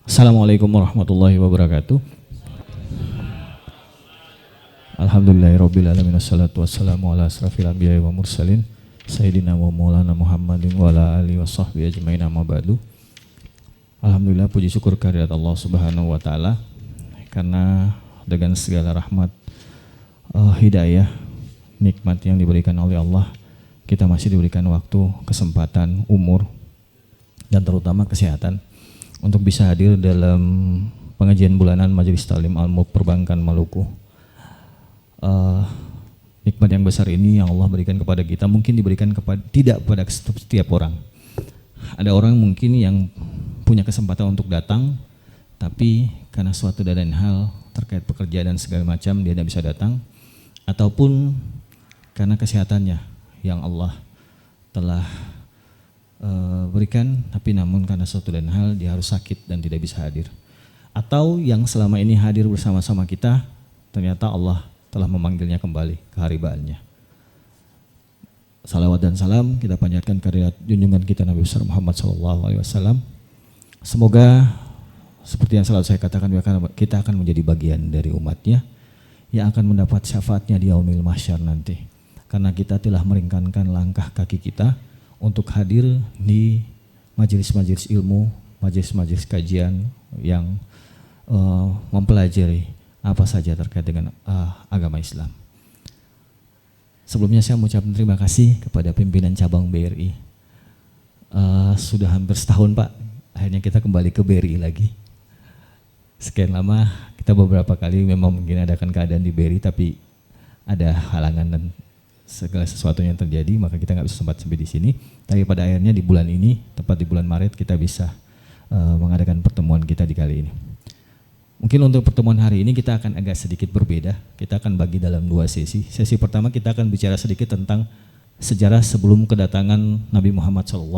Assalamualaikum warahmatullahi wabarakatuh. Alhamdulillahirabbil alamin wassalatu wassalamu ala asrafil anbiya'i wa mursalin sayyidina wa maulana Muhammadin wa ala alihi washabbihi ajmain amma ba'du. Alhamdulillah, puji syukur kehadirat Allah Subhanahu wa taala karena dengan segala rahmat, hidayah, nikmat yang diberikan oleh Allah, kita masih diberikan waktu, kesempatan, umur, dan terutama kesehatan untuk bisa hadir dalam pengajian bulanan Majelis Ta'lim Al-Mulk Perbankan Maluku. Nikmat yang besar ini yang Allah berikan kepada kita mungkin diberikan tidak pada setiap orang. Ada orang mungkin yang punya kesempatan untuk datang, tapi karena suatu dan lain hal terkait pekerjaan dan segala macam dia tidak bisa datang, ataupun karena kesehatannya yang Allah telah berikan, tapi namun karena suatu dan hal dia harus sakit dan tidak bisa hadir. Atau yang selama ini hadir bersama-sama kita, ternyata Allah telah memanggilnya kembali ke haribaannya. Salawat dan salam kita panjatkan kehadirat junjungan kita Nabi besar Muhammad SAW. Semoga seperti yang selalu saya katakan, kita akan menjadi bagian dari umatnya yang akan mendapat syafaatnya di yaumil mahsyar nanti. Karena kita telah meringkankan langkah kaki kita untuk hadir di majelis-majelis ilmu, majelis-majelis kajian yang mempelajari apa saja terkait dengan agama Islam. Sebelumnya saya mengucapkan terima kasih kepada pimpinan cabang BRI. Sudah hampir setahun Pak, akhirnya kita kembali ke BRI lagi. Sekian lama kita beberapa kali memang mungkin adakan keadaan di BRI, tapi ada halangan dan segala sesuatu yang terjadi, maka kita nggak bisa sempat sampai di sini. Tapi pada akhirnya di bulan ini, tepat di bulan Maret, kita bisa mengadakan pertemuan kita di kali ini. Mungkin untuk pertemuan hari ini kita akan agak sedikit berbeda. Kita akan bagi dalam dua sesi. Sesi pertama kita akan bicara sedikit tentang sejarah sebelum kedatangan Nabi Muhammad SAW.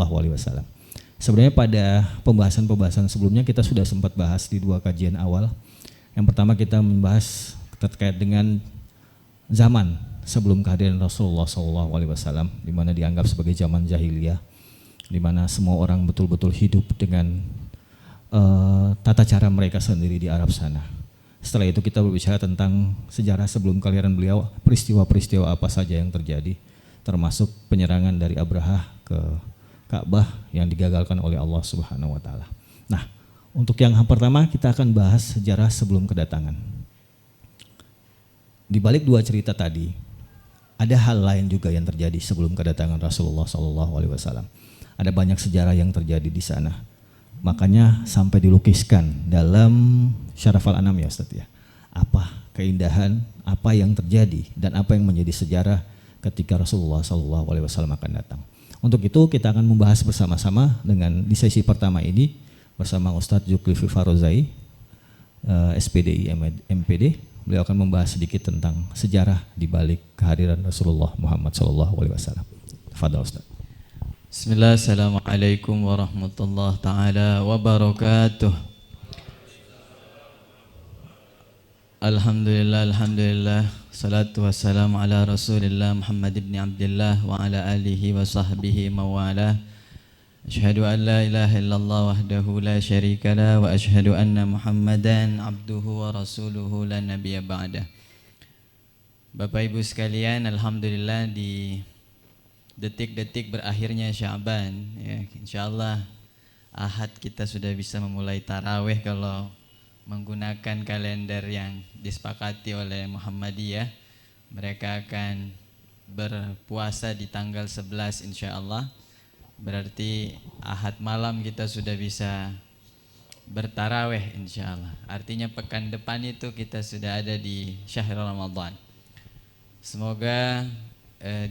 Sebenarnya pada pembahasan sebelumnya kita sudah sempat bahas di dua kajian awal. Yang pertama kita membahas terkait dengan zaman sebelum kehadiran Rasulullah SAW, di mana dianggap sebagai zaman jahiliyah, di mana semua orang betul-betul hidup dengan tata cara mereka sendiri di Arab sana. Setelah itu kita berbicara tentang sejarah sebelum kelahiran beliau, peristiwa-peristiwa apa saja yang terjadi, termasuk penyerangan dari Abraha ke Ka'bah yang digagalkan oleh Allah Subhanahu wa taala. Nah, untuk yang pertama kita akan bahas sejarah sebelum kedatangan. Di balik dua cerita tadi, ada hal lain juga yang terjadi sebelum kedatangan Rasulullah SAW. Ada banyak sejarah yang terjadi di sana. Makanya sampai dilukiskan dalam Syaraf Al-Anam ya Ustaz ya. Apa keindahan, apa yang terjadi dan apa yang menjadi sejarah ketika Rasulullah SAW akan datang. Untuk itu kita akan membahas bersama-sama dengan di sesi pertama ini bersama Ustadz Zulkifli Farozai, SPDI MPD. Beliau akan membahas sedikit tentang sejarah di balik kehadiran Rasulullah Muhammad SAW. Fadal Ustaz. Bismillah, assalamualaikum warahmatullahi ta'ala wabarakatuh. Alhamdulillah, salatu wassalamu ala rasulillah Muhammad ibn Abdullah wa ala alihi wa sahbihi mawala. Ashhadu an la ilaha illallah wahdahu la syarika la wa ashhadu anna Muhammadan abduhu wa rasuluhu la nabiyya ba'dah. Bapak Ibu sekalian, alhamdulillah di detik-detik berakhirnya Sya'ban ya, insyaallah Ahad kita sudah bisa memulai tarawih kalau menggunakan kalender yang disepakati oleh Muhammadiyah. Mereka akan berpuasa di tanggal 11 insyaallah. Berarti Ahad malam kita sudah bisa bertarawih insyaallah. Artinya pekan depan itu kita sudah ada di syahr Ramadan. Semoga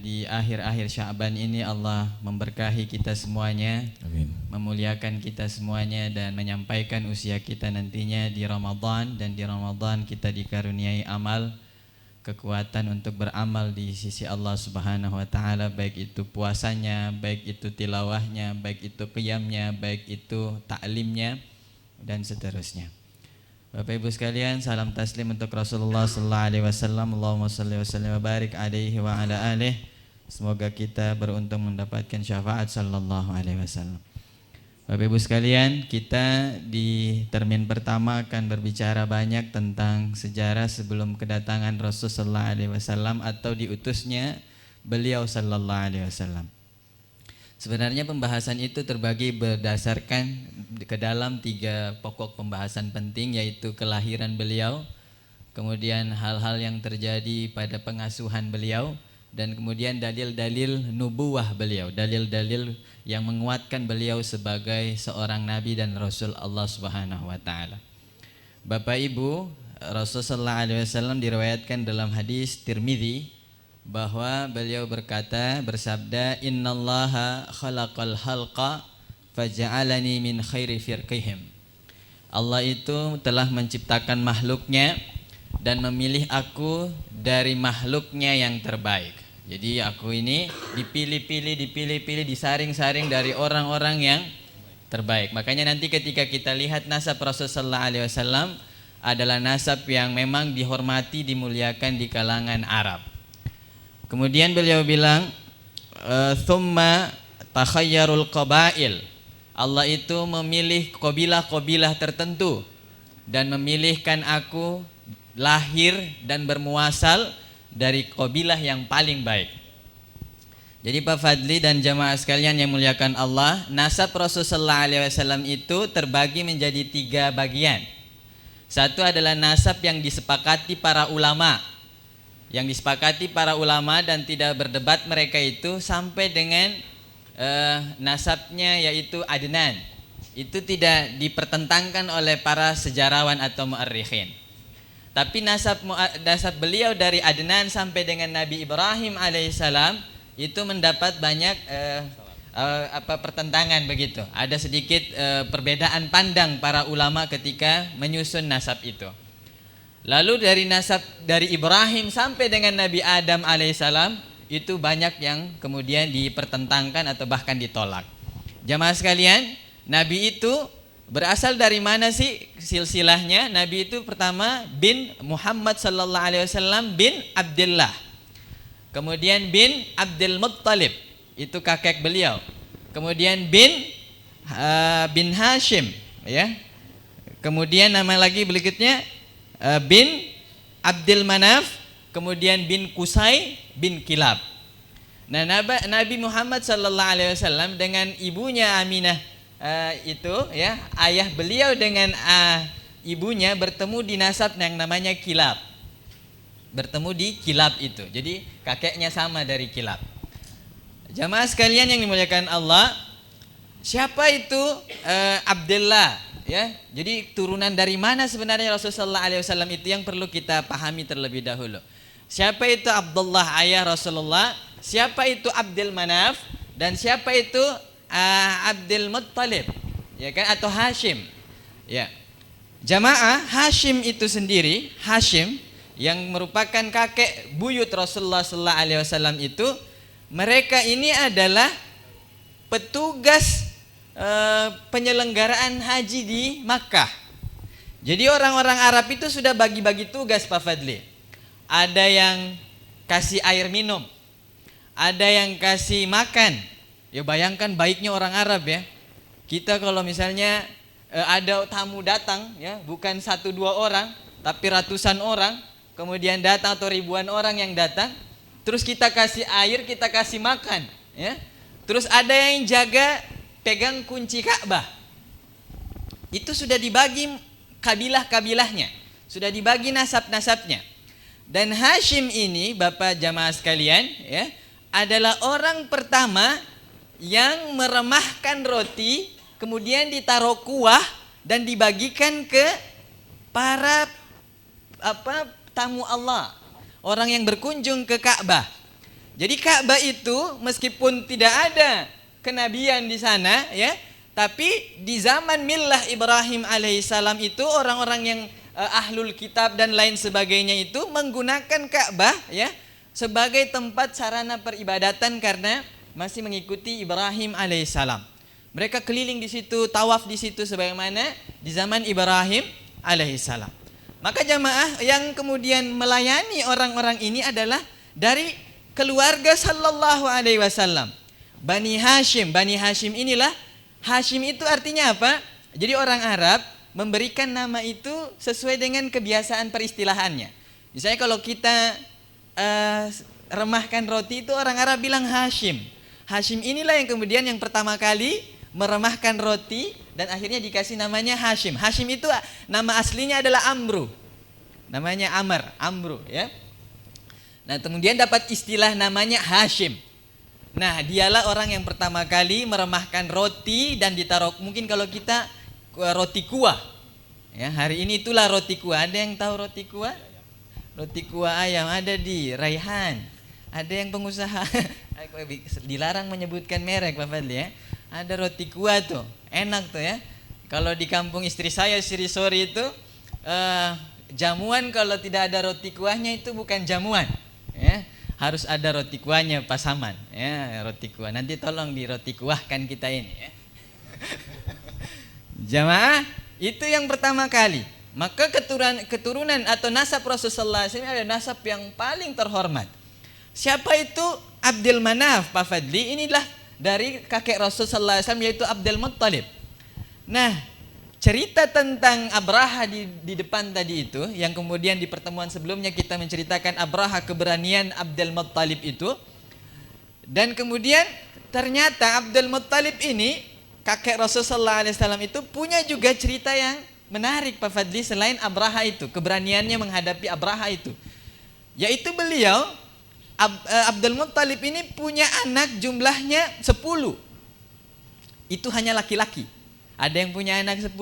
di akhir-akhir Sya'ban ini Allah memberkahi kita semuanya. Amin. Memuliakan kita semuanya dan menyampaikan usia kita nantinya di Ramadan, dan di Ramadan kita dikaruniai amal, kekuatan untuk beramal di sisi Allah Subhanahu wa taala, baik itu puasanya, baik itu tilawahnya, baik itu qiyamnya, baik itu ta'limnya dan seterusnya. Bapak Ibu sekalian, salam taslim untuk Rasulullah sallallahu alaihi wasallam. Allahumma shalli wa sallim wa barik alaihi wa ala alihi. Semoga kita beruntung mendapatkan syafaat sallallahu alaihi wasallam. Bapak Ibu sekalian, kita di termin pertama akan berbicara banyak tentang sejarah sebelum kedatangan Rasul sallallahu alaihi wasallam atau diutusnya beliau sallallahu alaihi wasallam. Sebenarnya pembahasan itu terbagi berdasarkan ke dalam 3 pokok pembahasan penting, yaitu kelahiran beliau, kemudian hal-hal yang terjadi pada pengasuhan beliau, dan kemudian dalil-dalil nubuwah beliau, dalil-dalil yang menguatkan beliau sebagai seorang nabi dan rasul Allah Subhanahu wa taala. Bapak Ibu, Rasul sallallahu alaihi wasallam diriwayatkan dalam hadis Tirmidzi bahwa beliau bersabda, innallaha khalaqal halqa faja'alani min khairi firqihim. Allah itu telah menciptakan makhluknya dan memilih aku dari makhluknya yang terbaik. Jadi aku ini dipilih, disaring-saring dari orang-orang yang terbaik. Makanya nanti ketika kita lihat nasab Rasul sallallahu alaihi wasallam adalah nasab yang memang dihormati, dimuliakan di kalangan Arab. Kemudian beliau bilang, thumma takhayyarul qabail. Allah itu memilih kabilah-kabilah tertentu dan memilihkan aku lahir dan bermuasal dari kabilah yang paling baik. Jadi Pak Fadli dan jamaah sekalian yang muliakan Allah, nasab Rasulullah SAW itu terbagi menjadi 3 bagian. Satu adalah nasab yang disepakati para ulama. Yang disepakati para ulama dan tidak berdebat mereka itu sampai dengan nasabnya yaitu Adnan. Itu tidak dipertentangkan oleh para sejarawan atau mu'arrikhin. Tapi nasab beliau dari Adnan sampai dengan Nabi Ibrahim alaihissalam itu mendapat banyak pertentangan begitu. Ada sedikit perbedaan pandang para ulama ketika menyusun nasab itu. Lalu dari nasab dari Ibrahim sampai dengan Nabi Adam alaihissalam itu banyak yang kemudian dipertentangkan atau bahkan ditolak. Jamaah sekalian, Nabi itu berasal dari mana sih silsilahnya? Nabi itu pertama bin Muhammad sallallahu alaihi wasallam bin Abdullah. Kemudian bin Abdul Muttalib, itu kakek beliau. Kemudian bin Hashim, ya. Kemudian nama lagi berikutnya bin Abdul Manaf, kemudian bin Qusay bin Kilab. Nah, Nabi Muhammad sallallahu alaihi wasallam dengan ibunya Aminah itu ya, ayah beliau dengan ibunya bertemu di nasab yang namanya Kilab. Bertemu di Kilab itu. Jadi kakeknya sama dari Kilab. Jamaah sekalian yang dimuliakan Allah, siapa itu Abdullah ya? Jadi turunan dari mana sebenarnya Rasulullah SAW itu yang perlu kita pahami terlebih dahulu. Siapa itu Abdullah ayah Rasulullah? Siapa itu Abdul Manaf? Dan siapa itu Abdul Muttalib, ya kan, atau Hashim, ya. Jamaah, Hashim itu sendiri, Hashim yang merupakan kakek buyut Rasulullah sallallahu alaihi wasallam itu, mereka ini adalah petugas penyelenggaraan haji di Makkah. Jadi orang-orang Arab itu sudah bagi-bagi tugas Pak Fadli. Ada yang kasih air minum, ada yang kasih makan. Ya bayangkan baiknya orang Arab ya. Kita kalau misalnya ada tamu datang ya, bukan 1-2 orang, tapi ratusan orang, kemudian datang atau ribuan orang yang datang, terus kita kasih air, kita kasih makan, ya. Terus ada yang jaga pegang kunci Ka'bah. Itu sudah dibagi kabilah-kabilahnya, sudah dibagi nasab-nasabnya. Dan Hashim ini, Bapak jamaah sekalian, ya, adalah orang pertama yang meremahkan roti, kemudian ditaruh kuah dan dibagikan ke para tamu Allah, orang yang berkunjung ke Ka'bah. Jadi Ka'bah itu meskipun tidak ada kenabian di sana, ya, tapi di zaman millah Ibrahim alaihissalam itu orang-orang yang ahlul kitab dan lain sebagainya itu menggunakan Ka'bah, ya, sebagai tempat sarana peribadatan karena masih mengikuti Ibrahim alaihissalam. Mereka keliling di situ, tawaf di situ sebagaimana di zaman Ibrahim alaihissalam. Maka jamaah yang kemudian melayani orang-orang ini adalah dari keluarga sallallahu alaihi wasallam. Bani Hashim inilah Hashim itu artinya apa? Jadi orang Arab memberikan nama itu sesuai dengan kebiasaan peristilahannya. Misalnya kalau kita remahkan roti itu orang Arab bilang Hashim. Hashim inilah yang kemudian yang pertama kali meremahkan roti dan akhirnya dikasih namanya Hashim. Hashim itu nama aslinya adalah Amru. Namanya Amru ya. Nah, kemudian dapat istilah namanya Hashim. Nah, dialah orang yang pertama kali meremahkan roti dan ditaruh, mungkin kalau kita roti kuah. Ya, hari ini itulah roti kuah. Ada yang tahu roti kuah? Roti kuah ayam ada di Raihan. Ada yang pengusaha dilarang menyebutkan merek Pak Fadli ya. Ada roti kuah tuh, enak tuh ya. Kalau di kampung istri saya Sirisori itu jamuan kalau tidak ada roti kuahnya itu bukan jamuan ya. Harus ada roti kuahnya pasaman ya, roti kuah. Nanti tolong di roti kuahkan kita ini ya. Jamaah, itu yang pertama kali. Maka keturunan atau nasab Rasulullah SAW ada nasab yang paling terhormat. Siapa itu? Abdul Manaf Pak Fadli. Inilah dari kakek Rasulullah SAW yaitu Abdul Muttalib. Nah, cerita tentang Abraha di depan tadi itu, yang kemudian di pertemuan sebelumnya kita menceritakan Abraha, keberanian Abdul Muttalib itu. Dan kemudian ternyata Abdul Muttalib ini, kakek Rasulullah SAW itu punya juga cerita yang menarik Pak Fadli selain Abraha itu, keberaniannya menghadapi Abraha itu. Yaitu beliau, Abdul Muttalib ini punya anak jumlahnya 10. Itu hanya laki-laki. Ada yang punya anak 10?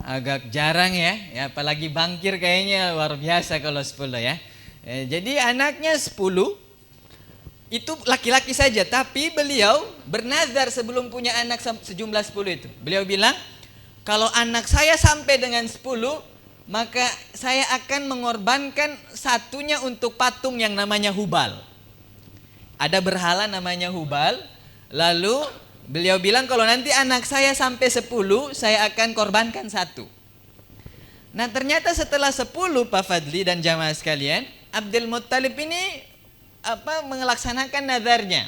Agak jarang ya, apalagi bangkir kayaknya luar biasa kalau 10 ya. Jadi anaknya 10 itu laki-laki saja, tapi beliau bernazar sebelum punya anak sejumlah 10 itu. Beliau bilang, kalau anak saya sampai dengan 10, maka saya akan mengorbankan satunya untuk patung yang namanya Hubal. Ada berhala namanya Hubal. Lalu beliau bilang, kalau nanti anak saya sampai 10, saya akan korbankan satu. Nah, ternyata setelah 10 Pak Fadli dan jamaah sekalian, Abdul Muttalib ini melaksanakan nazarnya.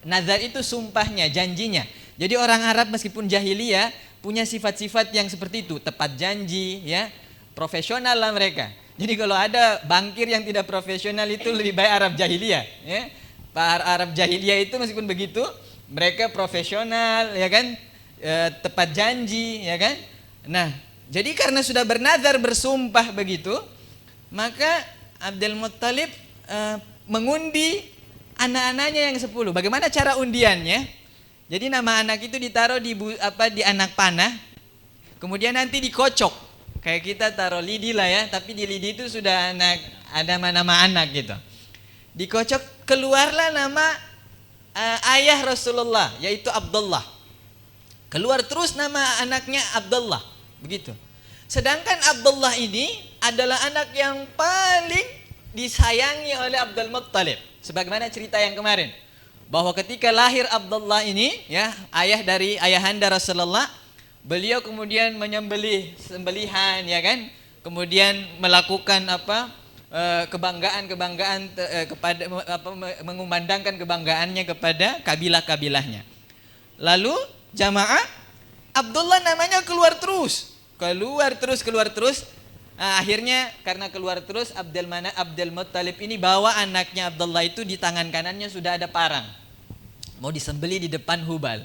Nazar itu sumpahnya, janjinya. Jadi orang Arab meskipun jahiliyah punya sifat-sifat yang seperti itu, tepat janji ya, profesional lah mereka. Jadi kalau ada bangkir yang tidak profesional itu lebih baik Arab jahiliyah ya. Pak Arab jahiliyah itu meskipun begitu, mereka profesional ya kan, tepat janji ya kan. Nah, jadi karena sudah bernazar bersumpah begitu, maka Abdul Muttalib mengundi anak-anaknya yang 10. Bagaimana cara undiannya? Jadi nama anak itu ditaruh di anak panah, kemudian nanti dikocok. Kayak kita taruh lidi lah ya, tapi di lidi itu sudah ada nama anak gitu. Dikocok, keluarlah nama ayah Rasulullah, yaitu Abdullah. Keluar terus nama anaknya Abdullah, begitu. Sedangkan Abdullah ini adalah anak yang paling disayangi oleh Abdul Muttalib. Sebagaimana cerita yang kemarin, bahwa ketika lahir Abdullah ini ya, ayah dari ayahanda Rasulullah, beliau kemudian menyembelih sembelihan ya kan, kemudian melakukan kebanggaan kepada mengumandangkan kebanggaannya kepada kabilah-kabilahnya. Lalu jamaah, Abdullah namanya keluar terus. Akhirnya karena keluar terus, Abdul Muttalib ini bawa anaknya Abdullah itu, di tangan kanannya sudah ada parang, mau disembelih di depan Hubal.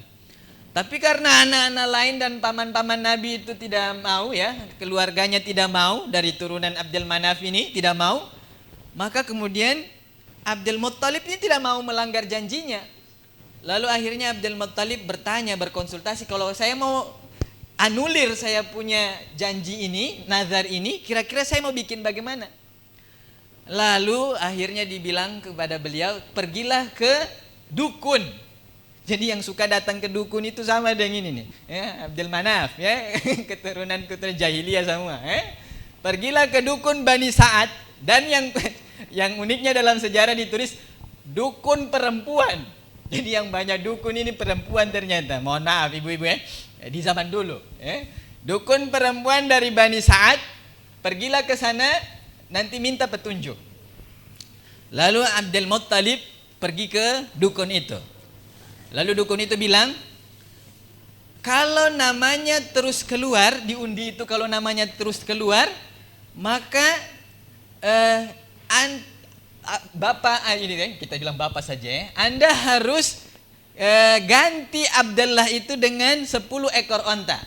Tapi karena anak-anak lain dan paman-paman Nabi itu tidak mau ya, keluarganya tidak mau, dari turunan Abdul Manaf ini tidak mau, maka kemudian Abdul Muttalib ini tidak mau melanggar janjinya. Lalu akhirnya Abdul Muttalib berkonsultasi, kalau saya mau anulir saya punya janji ini, nazar ini, kira-kira saya mau bikin bagaimana? Lalu akhirnya dibilang kepada beliau, pergilah ke dukun. Jadi yang suka datang ke dukun itu sama dengan ini nih, ya, Abdul Manaf, ya, keturunan jahiliyah semua. Pergilah ke dukun Bani Sa'ad, dan yang uniknya dalam sejarah ditulis dukun perempuan. Jadi yang banyak dukun ini perempuan ternyata. Mohon maaf ibu-ibu ya, di zaman dulu. Dukun perempuan dari Bani Sa'ad, pergilah ke sana, nanti minta petunjuk. Lalu Abdul Muttalib pergi ke dukun itu. Lalu dukun itu bilang, kalau namanya terus keluar di undi itu, kalau namanya terus keluar, maka bapak ini kita bilang bapak saja ya, Anda harus ganti Abdullah itu dengan 10 ekor onta.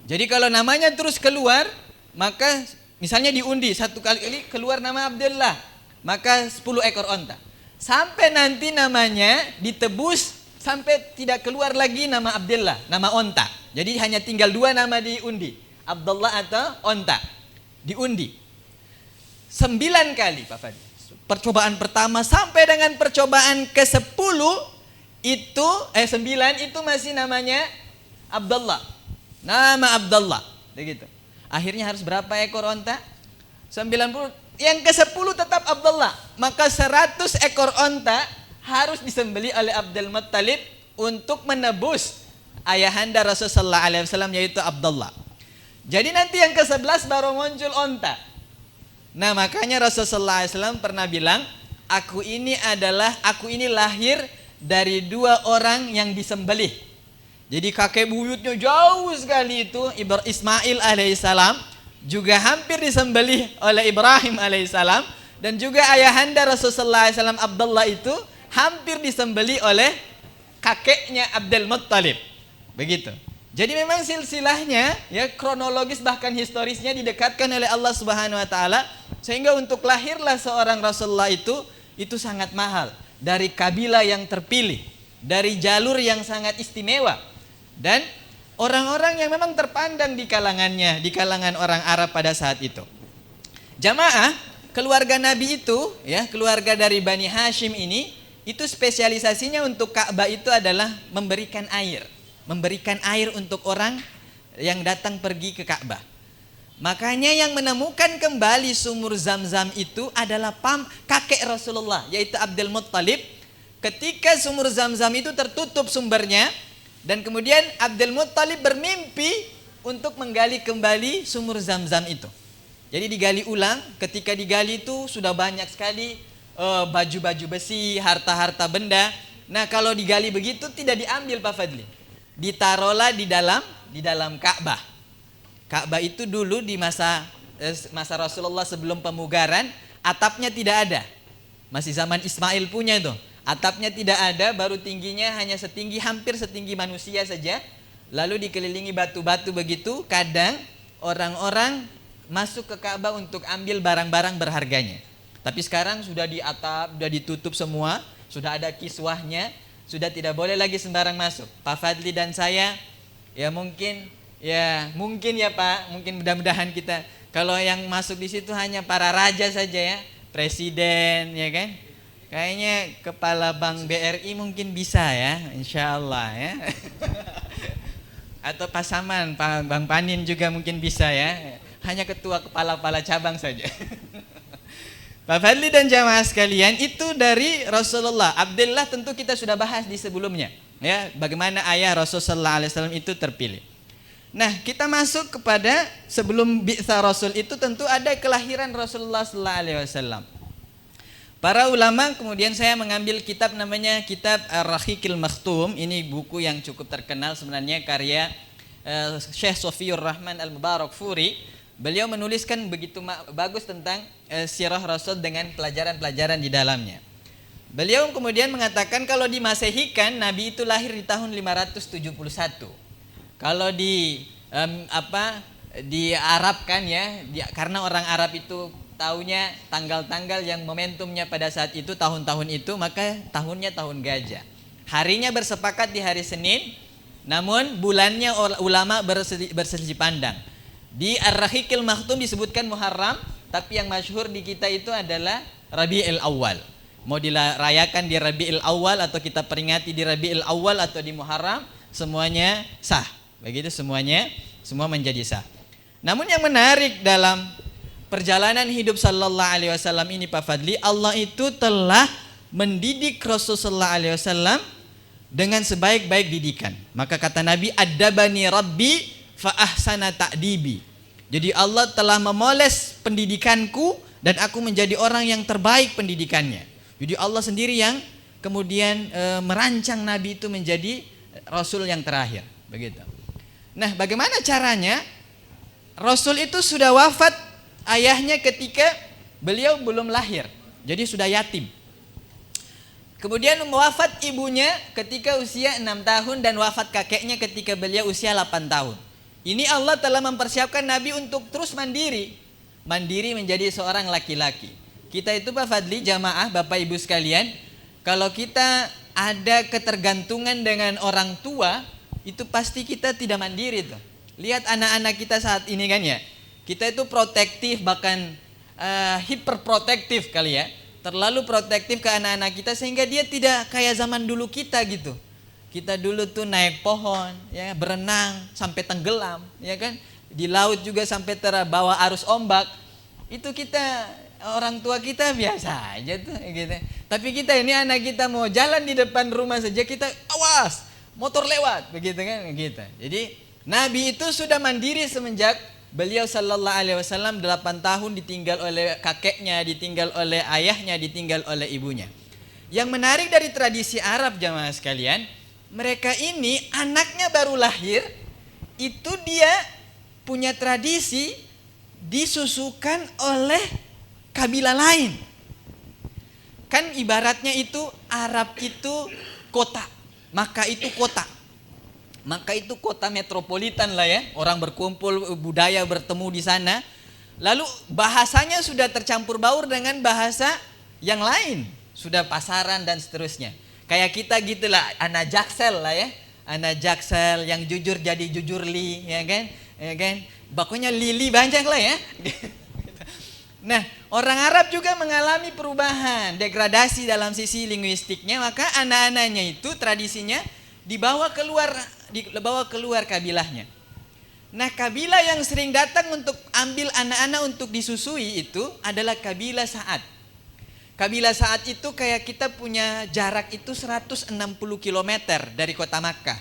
Jadi kalau namanya terus keluar, maka misalnya diundi satu kali keluar nama Abdullah, maka 10 ekor onta. Sampai nanti namanya ditebus sampai tidak keluar lagi nama Abdullah, nama onta. Jadi hanya tinggal 2 nama diundi, Abdullah atau onta. Diundi 9 kali Pak Fadli. Percobaan pertama sampai dengan percobaan ke-10 itu 9 itu masih namanya Abdullah. Nama Abdullah. Begitu. Akhirnya harus berapa ekor onta? 90. Yang ke-10 tetap Abdullah. Maka 100 ekor onta harus disembelih oleh Abdul Muttalib untuk menebus ayahanda Rasulullah SAW yaitu Abdullah. Jadi nanti yang ke-11 baru muncul onta. Nah makanya Rasulullah SAW pernah bilang, aku ini lahir dari 2 orang yang disembelih. Jadi kakek buyutnya jauh sekali itu Ismail alaihissalam juga hampir disembelih oleh Ibrahim alaihissalam, dan juga ayahanda Rasulullah SAW Abdullah itu hampir disembelih oleh kakeknya Abdul Muttalib. Begitu. Jadi memang silsilahnya ya, kronologis bahkan historisnya didekatkan oleh Allah Subhanahu wa taala, sehingga untuk lahirlah seorang Rasulullah itu sangat mahal, dari kabilah yang terpilih, dari jalur yang sangat istimewa, dan orang-orang yang memang terpandang di kalangannya, di kalangan orang Arab pada saat itu. Jamaah, keluarga Nabi itu ya, keluarga dari Bani Hashim ini, itu spesialisasinya untuk Ka'bah itu adalah memberikan air untuk orang yang datang pergi ke Ka'bah. Makanya yang menemukan kembali sumur Zam-Zam itu adalah kakek Rasulullah, yaitu Abdul Muttalib. Ketika sumur Zam-Zam itu tertutup sumbernya, dan kemudian Abdul Muttalib bermimpi untuk menggali kembali sumur Zam-Zam itu. Jadi digali ulang. Ketika digali itu sudah banyak sekali baju-baju besi, harta-harta benda. Nah kalau digali begitu tidak diambil Pak Fadli, ditaruhlah di dalam Ka'bah. Ka'bah itu dulu di masa Rasulullah sebelum pemugaran, atapnya tidak ada. Masih zaman Ismail punya itu. Atapnya tidak ada, baru tingginya hanya hampir setinggi manusia saja. Lalu dikelilingi batu-batu begitu. Kadang orang-orang masuk ke Ka'bah untuk ambil barang-barang berharganya. Tapi sekarang sudah di atap, sudah ditutup semua, sudah ada kiswahnya, sudah tidak boleh lagi sembarang masuk. Pak Fadli dan saya ya mungkin ya Pak, mungkin mudah-mudahan kita, kalau yang masuk di situ hanya para raja saja ya, presiden ya kan. Kayaknya kepala Bank BRI mungkin bisa ya, insya Allah ya. Atau Pasaman, Bang Panin juga mungkin bisa ya. Hanya ketua kepala-kepala cabang saja. Pak Fadli dan jamaah sekalian, itu dari Rasulullah. Abdullah tentu kita sudah bahas di sebelumnya ya, bagaimana ayah Rasulullah SAW itu terpilih. Nah kita masuk kepada sebelum bi'tsa Rasul itu tentu ada kelahiran Rasulullah SAW. Para ulama, kemudian saya mengambil kitab namanya kitab Ar-Rahiqil Makhtum. Ini buku yang cukup terkenal sebenarnya, karya Syekh Sofiyur Rahman Al-Mubarakfuri. Beliau menuliskan begitu bagus tentang sirah Rasul dengan pelajaran-pelajaran di dalamnya. Beliau kemudian mengatakan kalau di Masehi kan Nabi itu lahir di tahun 571. Kalau di Arab kan ya, karena orang Arab itu taunya tanggal-tanggal yang momentumnya pada saat itu, tahun-tahun itu, maka tahunnya tahun gajah. Harinya bersepakat di hari Senin, namun bulannya ulama berselisih pandang. Di Ar-Rahiqil Makhtum disebutkan Muharram, tapi yang masyhur di kita itu adalah Rabiul Awal. Mau dirayakan di Rabiul Awal atau kita peringati di Rabiul Awal atau di Muharram, semuanya sah. Begitu semua menjadi sah. Namun yang menarik dalam perjalanan hidup sallallahu alaihi wasallam ini Pak Fadli, Allah itu telah mendidik Rasulullah sallallahu alaihi wasallam dengan sebaik-baik didikan. Maka kata Nabi, "Adabani Rabbi fa ahsana ta'dibi." Jadi Allah telah memoles pendidikanku dan aku menjadi orang yang terbaik pendidikannya. Jadi Allah sendiri yang kemudian merancang Nabi itu menjadi Rasul yang terakhir. begitu. Nah, bagaimana caranya? Rasul itu sudah wafat ayahnya ketika beliau belum lahir, jadi sudah yatim. Kemudian wafat ibunya ketika usia 6 tahun dan wafat kakeknya ketika beliau usia 8 tahun. Ini Allah telah mempersiapkan Nabi untuk terus mandiri menjadi seorang laki-laki. Kita itu Pak Fadli, jamaah, Bapak Ibu sekalian, kalau kita ada ketergantungan dengan orang tua, itu pasti kita tidak mandiri tuh. Lihat anak-anak kita saat ini kan ya, kita itu protektif, bahkan hiperprotektif kali ya, terlalu protektif ke anak-anak kita sehingga dia tidak kayak zaman dulu kita gitu. Kita dulu tuh naik pohon, ya, berenang sampai tenggelam, ya kan, di laut juga sampai terbawa arus ombak. Itu kita, orang tua kita biasa aja tuh, gitu. Tapi kita ini anak kita mau jalan di depan rumah saja kita awas, motor lewat, begitu kan, gitu. Jadi Nabi itu sudah mandiri semenjak beliau sallallahu alaihi wasallam 8 tahun ditinggal oleh kakeknya, ditinggal oleh ayahnya, ditinggal oleh ibunya. Yang menarik dari tradisi Arab jamaah sekalian, mereka ini anaknya baru lahir, itu dia punya tradisi disusukan oleh kabilah lain. Kan ibaratnya itu Arab itu kota, Makkah itu kota. Maka itu kota metropolitan lah ya, orang berkumpul, budaya bertemu di sana. Lalu bahasanya sudah tercampur baur dengan bahasa yang lain, sudah pasaran dan seterusnya. Kayak kita gitulah, anak Jaksel lah ya, anak Jaksel yang jujur jadi jujur li, ya kan, ya kan. Pokoknya lili banyak lah ya. Nah, orang Arab juga mengalami perubahan, degradasi dalam sisi linguistiknya, maka anak-anaknya itu tradisinya dibawa keluar kabilahnya. Nah, kabilah yang sering datang untuk ambil anak-anak untuk disusui itu adalah kabilah Sa'ad. Kabilah Sa'ad itu kayak kita punya jarak itu 160 km dari kota Makkah.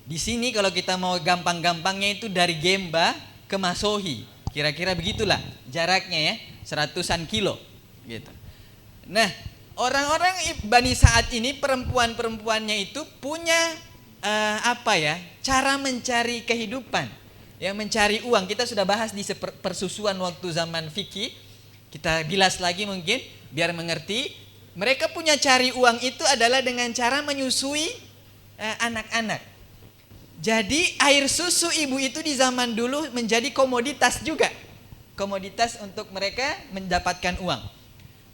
Di sini kalau kita mau gampang-gampangnya itu dari Gemba ke Masohi. Kira-kira begitulah jaraknya ya, 100-an kilo gitu. Nah, orang-orang Bani Sa'ad ini, perempuan-perempuannya itu punya cara mencari kehidupan, yang mencari uang. Kita sudah bahas di persusuan waktu zaman fikih. Kita bilas lagi mungkin biar mengerti. Mereka punya cari uang itu adalah dengan cara menyusui anak-anak. Jadi air susu ibu itu di zaman dulu menjadi komoditas juga, komoditas untuk mereka mendapatkan uang.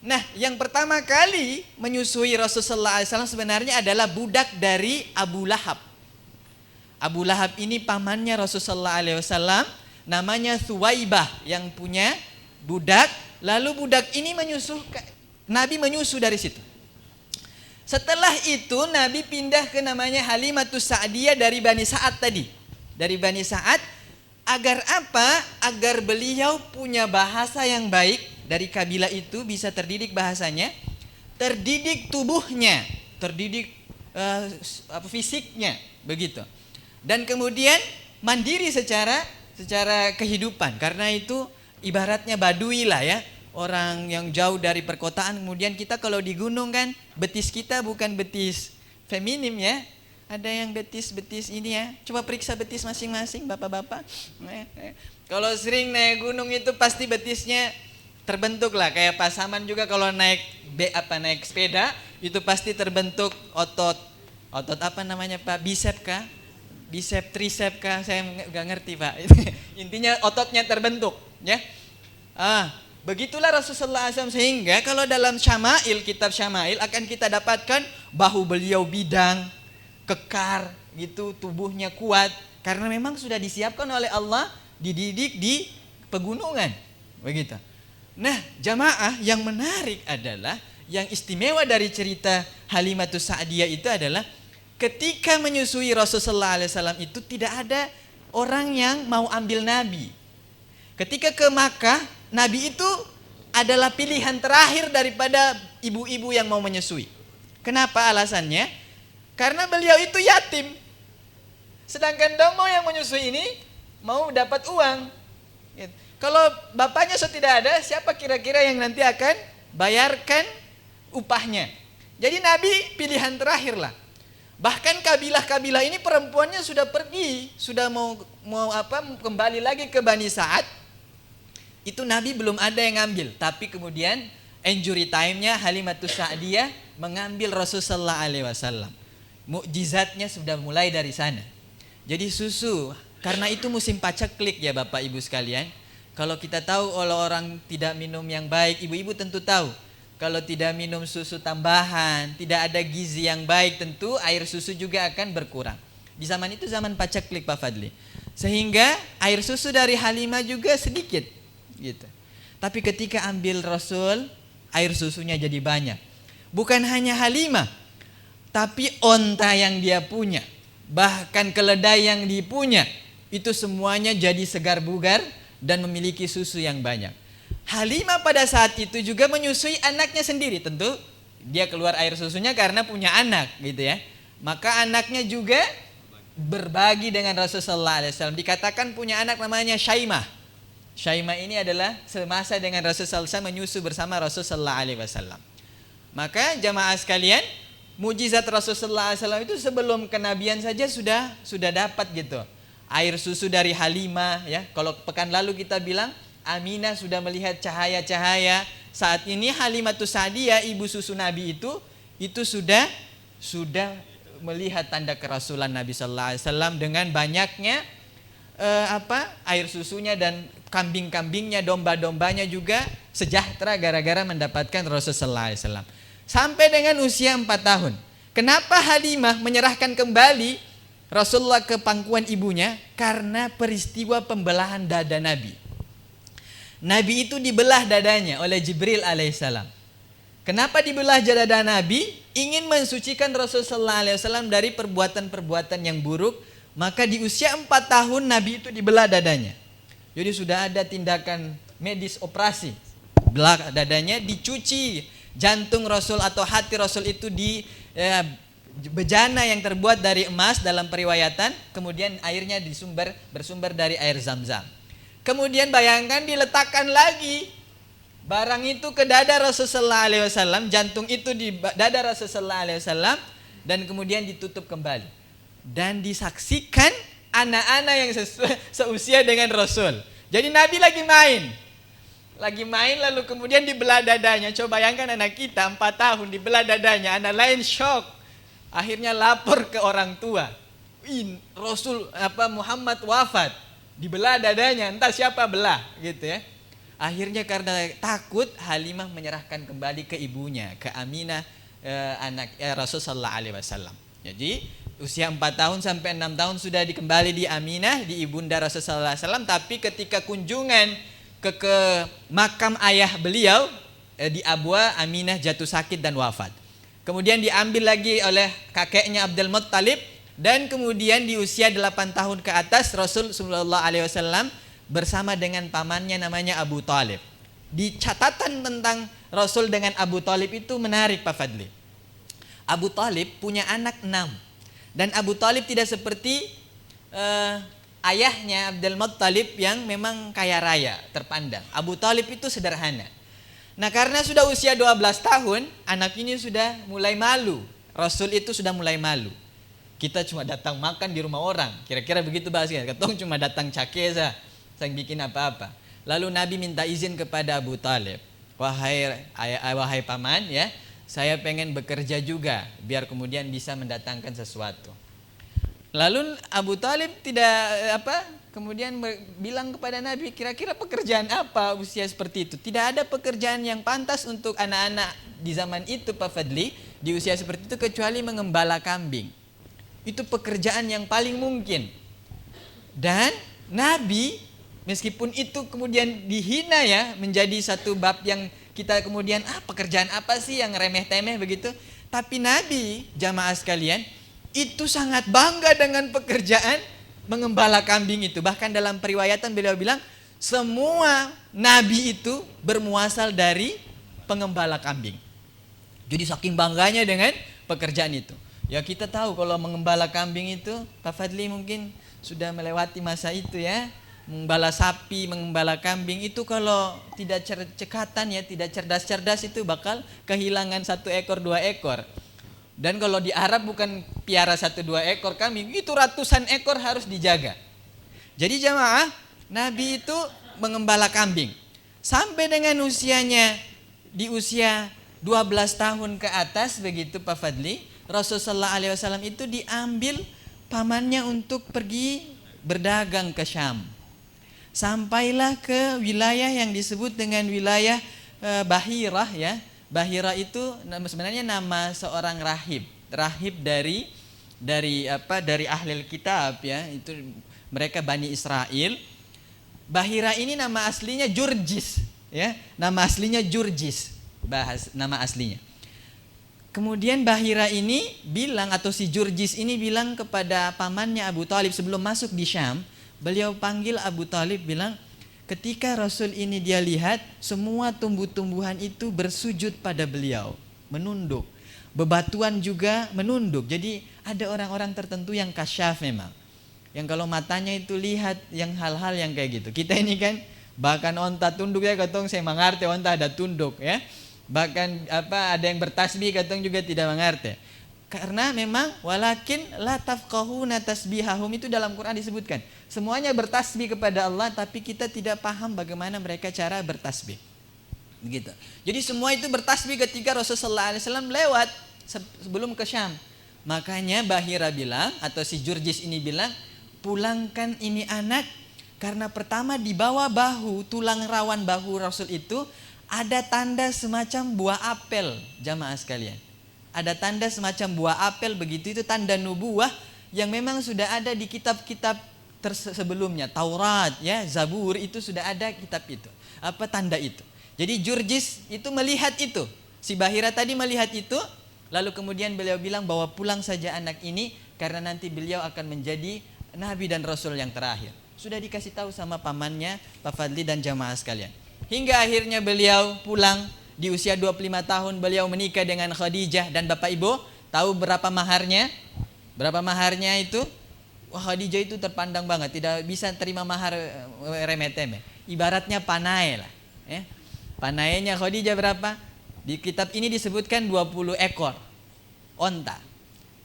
Nah, yang pertama kali menyusui Rasulullah SAW sebenarnya adalah budak dari Abu Lahab. Abu Lahab ini pamannya Rasulullah SAW, namanya Thuwaibah, yang punya budak. Lalu budak ini Nabi menyusu dari situ. Setelah itu Nabi pindah ke namanya Halimatus Sa'diyah dari Bani Sa'ad tadi. Dari Bani Sa'ad, agar apa? Agar beliau punya bahasa yang baik, dari kabilah itu bisa terdidik bahasanya, terdidik tubuhnya, terdidik fisiknya, begitu. Dan kemudian mandiri secara kehidupan. Karena itu ibaratnya badui lah ya, orang yang jauh dari perkotaan. Kemudian kita kalau di gunung kan, betis kita bukan betis feminim ya. Ada yang betis ini ya. Coba periksa betis masing-masing bapak-bapak. Kalau sering naik gunung itu pasti betisnya terbentuk lah. Kayak Pak Saman juga kalau naik sepeda itu pasti terbentuk otot apa namanya Pak, bisep kah? Bisep, trisep kah? Saya nggak ngerti Pak. Intinya ototnya terbentuk ya. Begitulah Rasulullah SAW, sehingga kalau dalam Syama'il, kitab Syama'il akan kita dapatkan bahu beliau bidang, kekar gitu, tubuhnya kuat, karena memang sudah disiapkan oleh Allah, dididik di pegunungan, begitu. Nah, jamaah, yang menarik adalah, yang istimewa dari cerita Halimatus Sa'diyah itu adalah ketika menyusui Rasulullah SAW itu tidak ada orang yang mau ambil Nabi. Ketika ke Makkah, Nabi itu adalah pilihan terakhir daripada ibu-ibu yang mau menyusui. Kenapa alasannya? Karena beliau itu yatim. Sedangkan dong mau yang menyusui ini mau dapat uang. Kalau bapaknya sudah tidak ada, siapa kira-kira yang nanti akan bayarkan upahnya? Jadi Nabi pilihan terakhir lah. Bahkan kabilah-kabilah ini perempuannya sudah pergi, sudah mau kembali lagi ke Bani Sa'ad. Itu Nabi belum ada yang ngambil, tapi kemudian injury time-nya Halimatus Sa'diyah mengambil Rasulullah SAW. Mukjizatnya sudah mulai dari sana. Jadi susu, karena itu musim paceklik ya Bapak Ibu sekalian. Kalau kita tahu kalau orang tidak minum yang baik, ibu-ibu tentu tahu. Kalau tidak minum susu tambahan, tidak ada gizi yang baik, tentu air susu juga akan berkurang. Di zaman itu zaman paceklik Pak Fadli. Sehingga air susu dari Halimah juga sedikit gitu. Tapi ketika ambil Rasul, air susunya jadi banyak. Bukan hanya Halimah, tapi onta yang dia punya, bahkan keledai yang dipunya, itu semuanya jadi segar bugar dan memiliki susu yang banyak. Halimah pada saat itu juga menyusui anaknya sendiri. Tentu dia keluar air susunya karena punya anak gitu ya. Maka anaknya juga berbagi dengan Rasulullah SAW. Dikatakan punya anak namanya Syaimah. Syaimah ini adalah semasa dengan Rasulullah SAW menyusu bersama Rasulullah SAW. Maka jamaah sekalian, mujizat Rasulullah SAW itu sebelum kenabian saja sudah dapat gitu. Air susu dari Halimah ya. Kalau pekan lalu kita bilang Aminah sudah melihat cahaya-cahaya. Saat ini Halimatus Sa'diyah, ibu susu Nabi itu sudah melihat tanda kerasulan Nabi sallallahu alaihi wasallam dengan banyaknya air susunya, dan kambing-kambingnya, domba-dombanya juga sejahtera gara-gara mendapatkan Rasul sallallahu alaihi wasallam. Sampai dengan usia 4 tahun. Kenapa Halimah menyerahkan kembali Rasulullah ke pangkuan ibunya? Karena peristiwa pembelahan dada Nabi. Nabi itu dibelah dadanya oleh Jibril alaihissalam. Kenapa dibelah dada Nabi? Ingin mensucikan Rasulullah SAW dari perbuatan-perbuatan yang buruk. Maka di usia 4 tahun Nabi itu dibelah dadanya. Jadi sudah ada tindakan medis operasi. Belah dadanya, dicuci jantung Rasul atau hati Rasul itu di bejana yang terbuat dari emas dalam periwayatan. Kemudian airnya bersumber dari air Zam-Zam. Kemudian bayangkan diletakkan lagi barang itu ke dada Rasulullah SAW, jantung itu di dada Rasulullah SAW, dan kemudian ditutup kembali. Dan disaksikan anak-anak yang seusia dengan Rasul. Jadi Nabi lagi main lalu kemudian dibelah dadanya. Coba bayangkan anak kita 4 tahun dibelah dadanya, anak lain shock. Akhirnya lapor ke orang tua. Rasul Muhammad wafat. Dibelah dadanya, entah siapa belah gitu ya. Akhirnya karena takut, Halimah menyerahkan kembali ke ibunya, ke Aminah anak Rasulullah SAW. Jadi usia 4 tahun sampai 6 tahun sudah dikembali di Aminah, di ibunda Rasulullah SAW. Tapi ketika kunjungan ke makam ayah beliau di Abwa, Aminah jatuh sakit dan wafat. Kemudian diambil lagi oleh kakeknya Abdul Muttalib. Dan kemudian di usia 8 tahun ke atas Rasul sallallahu alaihi wasallam bersama dengan pamannya namanya Abu Talib. Di catatan tentang Rasul dengan Abu Talib itu menarik Pak Fadli. Abu Talib punya anak 6. Dan Abu Talib tidak seperti ayahnya Abdul Muttalib yang memang kaya raya, terpandang. Abu Talib itu sederhana. Nah karena sudah usia 12 tahun, anak ini sudah mulai malu. Rasul itu sudah mulai malu. Kita cuma datang makan di rumah orang. Kira-kira begitu bahasanya. Ketong cuma datang cake saya bikin apa-apa. Lalu Nabi minta izin kepada Abu Talib. Wahai paman ya, saya pengen bekerja juga biar kemudian bisa mendatangkan sesuatu. Lalu Abu Talib kemudian bilang kepada Nabi, kira-kira pekerjaan apa usia seperti itu? Tidak ada pekerjaan yang pantas untuk anak-anak di zaman itu Pak Fadli, di usia seperti itu kecuali mengembala kambing. Itu pekerjaan yang paling mungkin. Dan Nabi meskipun itu kemudian dihina ya, menjadi satu bab yang kita kemudian pekerjaan apa sih yang remeh-temeh begitu. Tapi Nabi, jamaah sekalian, itu sangat bangga dengan pekerjaan mengembala kambing itu. Bahkan dalam periwayatan beliau bilang semua Nabi itu bermuasal dari pengembala kambing. Jadi saking bangganya dengan pekerjaan itu. Ya kita tahu kalau mengembala kambing itu, Pak Fadli mungkin sudah melewati masa itu ya. Mengembala sapi, mengembala kambing itu kalau tidak cekatan ya, tidak cerdas-cerdas itu bakal kehilangan 1 ekor 2 ekor. Dan kalau di Arab bukan piara 1-2 ekor kambing, itu ratusan ekor harus dijaga. Jadi jamaah, Nabi itu mengembala kambing sampai dengan usianya di usia 12 tahun ke atas begitu Pak Fadli. Rasulullah SAW itu diambil pamannya untuk pergi berdagang ke Syam. Sampailah ke wilayah yang disebut dengan wilayah Bahirah ya. Bahirah itu sebenarnya nama seorang rahib dari ahli kitab ya. Itu mereka Bani Israel. Bahira ini nama aslinya Jurjis ya. Nama aslinya Jurjis. Nama aslinya. Kemudian Bahira ini bilang, atau si Jurjis ini bilang kepada pamannya Abu Talib sebelum masuk di Syam, beliau panggil Abu Talib bilang, ketika Rasul ini dia lihat semua tumbuh-tumbuhan itu bersujud pada beliau, menunduk. Bebatuan juga menunduk. Jadi ada orang-orang tertentu yang kasyaf memang. Yang kalau matanya itu lihat yang hal-hal yang kayak gitu. Kita ini kan bahkan onta tunduk ya, katong saya mengerti onta ada tunduk ya. Bahkan ada yang bertasbih katong juga tidak mengerti. Karena memang walakin la tafqahuna tasbihahum, itu dalam Quran disebutkan. Semuanya bertasbih kepada Allah tapi kita tidak paham bagaimana mereka cara bertasbih. Begitu. Jadi semua itu bertasbih ketika Rasulullah SAW lewat sebelum ke Syam. Makanya Bahira bilang, atau si Jurjis ini bilang, pulangkan ini anak, karena pertama di bawah bahu, tulang rawan bahu Rasul itu ada tanda semacam buah apel, jamaah sekalian. Ada tanda semacam buah apel begitu, itu tanda nubuah yang memang sudah ada di kitab-kitab sebelumnya. Taurat, ya, Zabur, itu sudah ada kitab itu. Apa tanda itu? Jadi Jurjis itu melihat itu. Si Bahira tadi melihat itu, lalu kemudian beliau bilang bahwa pulang saja anak ini karena nanti beliau akan menjadi Nabi dan Rasul yang terakhir. Sudah dikasih tahu sama pamannya, Pak Fadli dan jamaah sekalian. Hingga akhirnya beliau pulang di usia 25 tahun beliau menikah dengan Khadijah. Dan Bapak Ibu tahu berapa maharnya? Berapa maharnya itu? Wah, Khadijah itu terpandang banget, tidak bisa terima mahar remeh-temeh. Ibaratnya panai lah. Ya. Panainya Khadijah berapa? Di kitab ini disebutkan 20 ekor onta.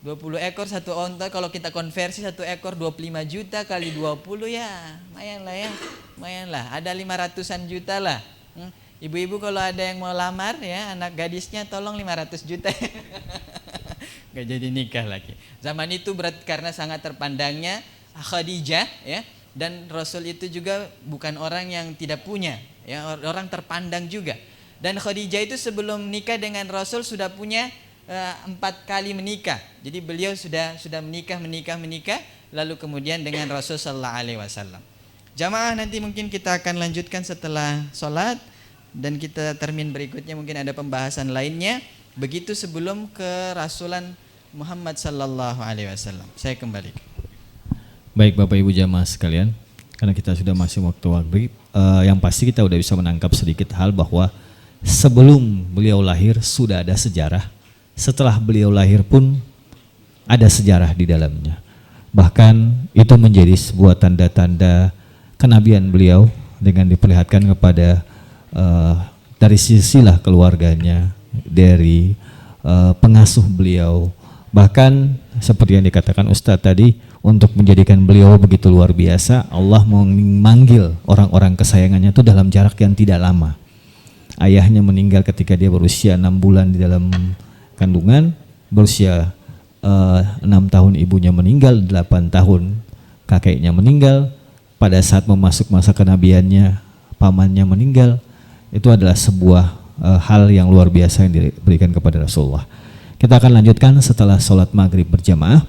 20 ekor satu onta, kalau kita konversi satu ekor 25 juta kali 20 ya lumayan lah ya. Lumayan lah, ada 500-an juta lah. Ibu-ibu kalau ada yang mau lamar ya, anak gadisnya tolong 500 juta. Gak jadi nikah lagi. Zaman itu berat karena sangat terpandangnya Khadijah ya. Dan Rasul itu juga bukan orang yang tidak punya ya, orang terpandang juga. Dan Khadijah itu sebelum nikah dengan Rasul sudah punya 4 kali menikah. Jadi beliau sudah menikah, lalu kemudian dengan Rasul sallallahu alaihi wasallam. Jamaah, nanti mungkin kita akan lanjutkan setelah sholat, dan kita termin berikutnya mungkin ada pembahasan lainnya. Begitu sebelum ke Rasulan Muhammad sallallahu alaihi wasallam. Saya kembali. Baik Bapak Ibu jamaah sekalian, karena kita sudah masuk waktu maghrib, yang pasti kita sudah bisa menangkap sedikit hal bahwa sebelum beliau lahir sudah ada sejarah. Setelah beliau lahir pun ada sejarah di dalamnya. Bahkan itu menjadi sebuah tanda-tanda kenabian beliau dengan diperlihatkan kepada dari silsilah keluarganya, dari pengasuh beliau. Bahkan seperti yang dikatakan Ustadz tadi, untuk menjadikan beliau begitu luar biasa, Allah memanggil orang-orang kesayangannya itu dalam jarak yang tidak lama. Ayahnya meninggal ketika dia berusia 6 bulan di dalam kandungan, berusia 6 tahun ibunya meninggal, 8 tahun kakeknya meninggal. Pada saat memasuk masa kenabiannya, pamannya meninggal. Itu adalah sebuah hal yang luar biasa yang diberikan kepada Rasulullah. Kita akan lanjutkan setelah sholat maghrib berjamaah.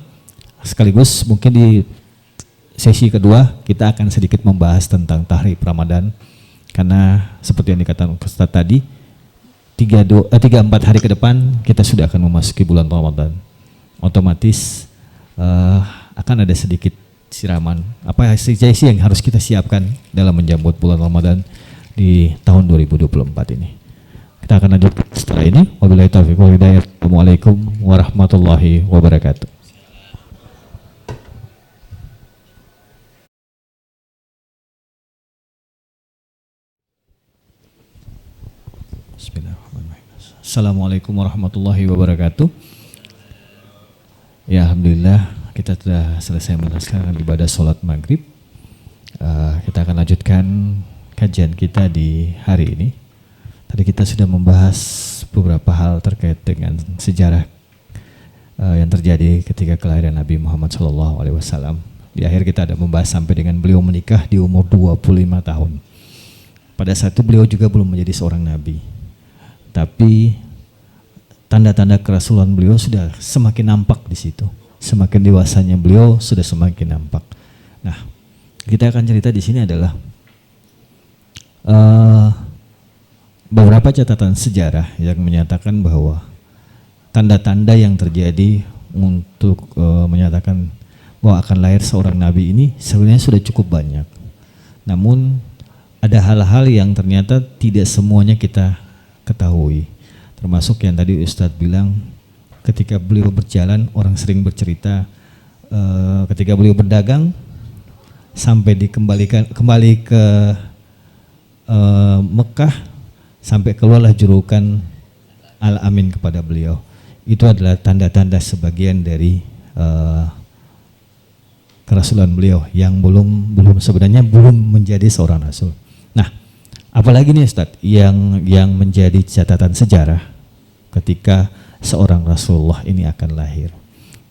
Sekaligus mungkin di sesi kedua kita akan sedikit membahas tentang tahrib Ramadan. Karena seperti yang dikatakan Ustaz tadi, 3-4 hari ke depan kita sudah akan memasuki bulan Ramadan. Otomatis akan ada sedikit siraman apa sih yang harus kita siapkan dalam menjambut bulan Ramadan di tahun 2024 ini. Kita akan lanjut setelah ini. Wabillahi taufiq wal hidayah. Assalamualaikum warahmatullahi wabarakatuh. Bismillahirrahmanirrahim. Assalamualaikum warahmatullahi wabarakatuh. Ya, alhamdulillah kita sudah selesai melaksanakan ibadah sholat maghrib. Kita akan lanjutkan kajian kita di hari ini. Tadi kita sudah membahas beberapa hal terkait dengan sejarah yang terjadi ketika kelahiran Nabi Muhammad SAW. Di akhir kita ada membahas sampai dengan beliau menikah di umur 25 tahun. Pada saat itu beliau juga belum menjadi seorang nabi. Tapi tanda-tanda kerasulan beliau sudah semakin nampak di situ. Semakin dewasanya beliau sudah semakin nampak. Nah, kita akan cerita di sini adalah beberapa catatan sejarah yang menyatakan bahwa tanda-tanda yang terjadi untuk menyatakan bahwa akan lahir seorang nabi ini sebenarnya sudah cukup banyak. Namun ada hal-hal yang ternyata tidak semuanya kita ketahui. Termasuk yang tadi Ustadz bilang, ketika beliau berjalan, orang sering bercerita ketika beliau berdagang sampai kembali ke Mekah, sampai keluarlah julukan Al-Amin kepada beliau. Itu adalah tanda-tanda sebagian dari kerasulan beliau yang sebenarnya belum menjadi seorang rasul. Nah, apalagi nih Ustadz yang menjadi catatan sejarah ketika seorang Rasulullah ini akan lahir.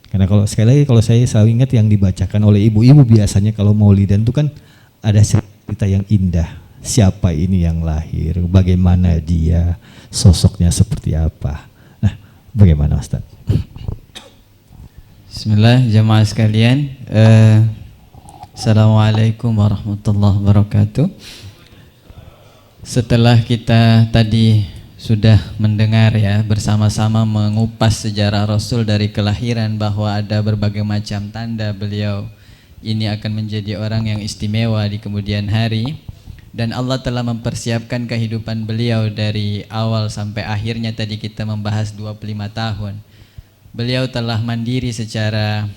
Karena kalau sekali lagi kalau saya selalu ingat yang dibacakan oleh ibu-ibu biasanya kalau maulidan itu kan ada cerita yang indah. Siapa ini yang lahir, bagaimana dia, sosoknya seperti apa. Nah, bagaimana Ustaz? Bismillah, jamaah sekalian. Assalamualaikum warahmatullahi wabarakatuh. Setelah kita tadi sudah mendengar ya, bersama-sama mengupas sejarah Rasul dari kelahiran, bahwa ada berbagai macam tanda beliau ini akan menjadi orang yang istimewa di kemudian hari, dan Allah telah mempersiapkan kehidupan beliau dari awal sampai akhirnya. Tadi kita membahas 25 tahun. Beliau telah mandiri secara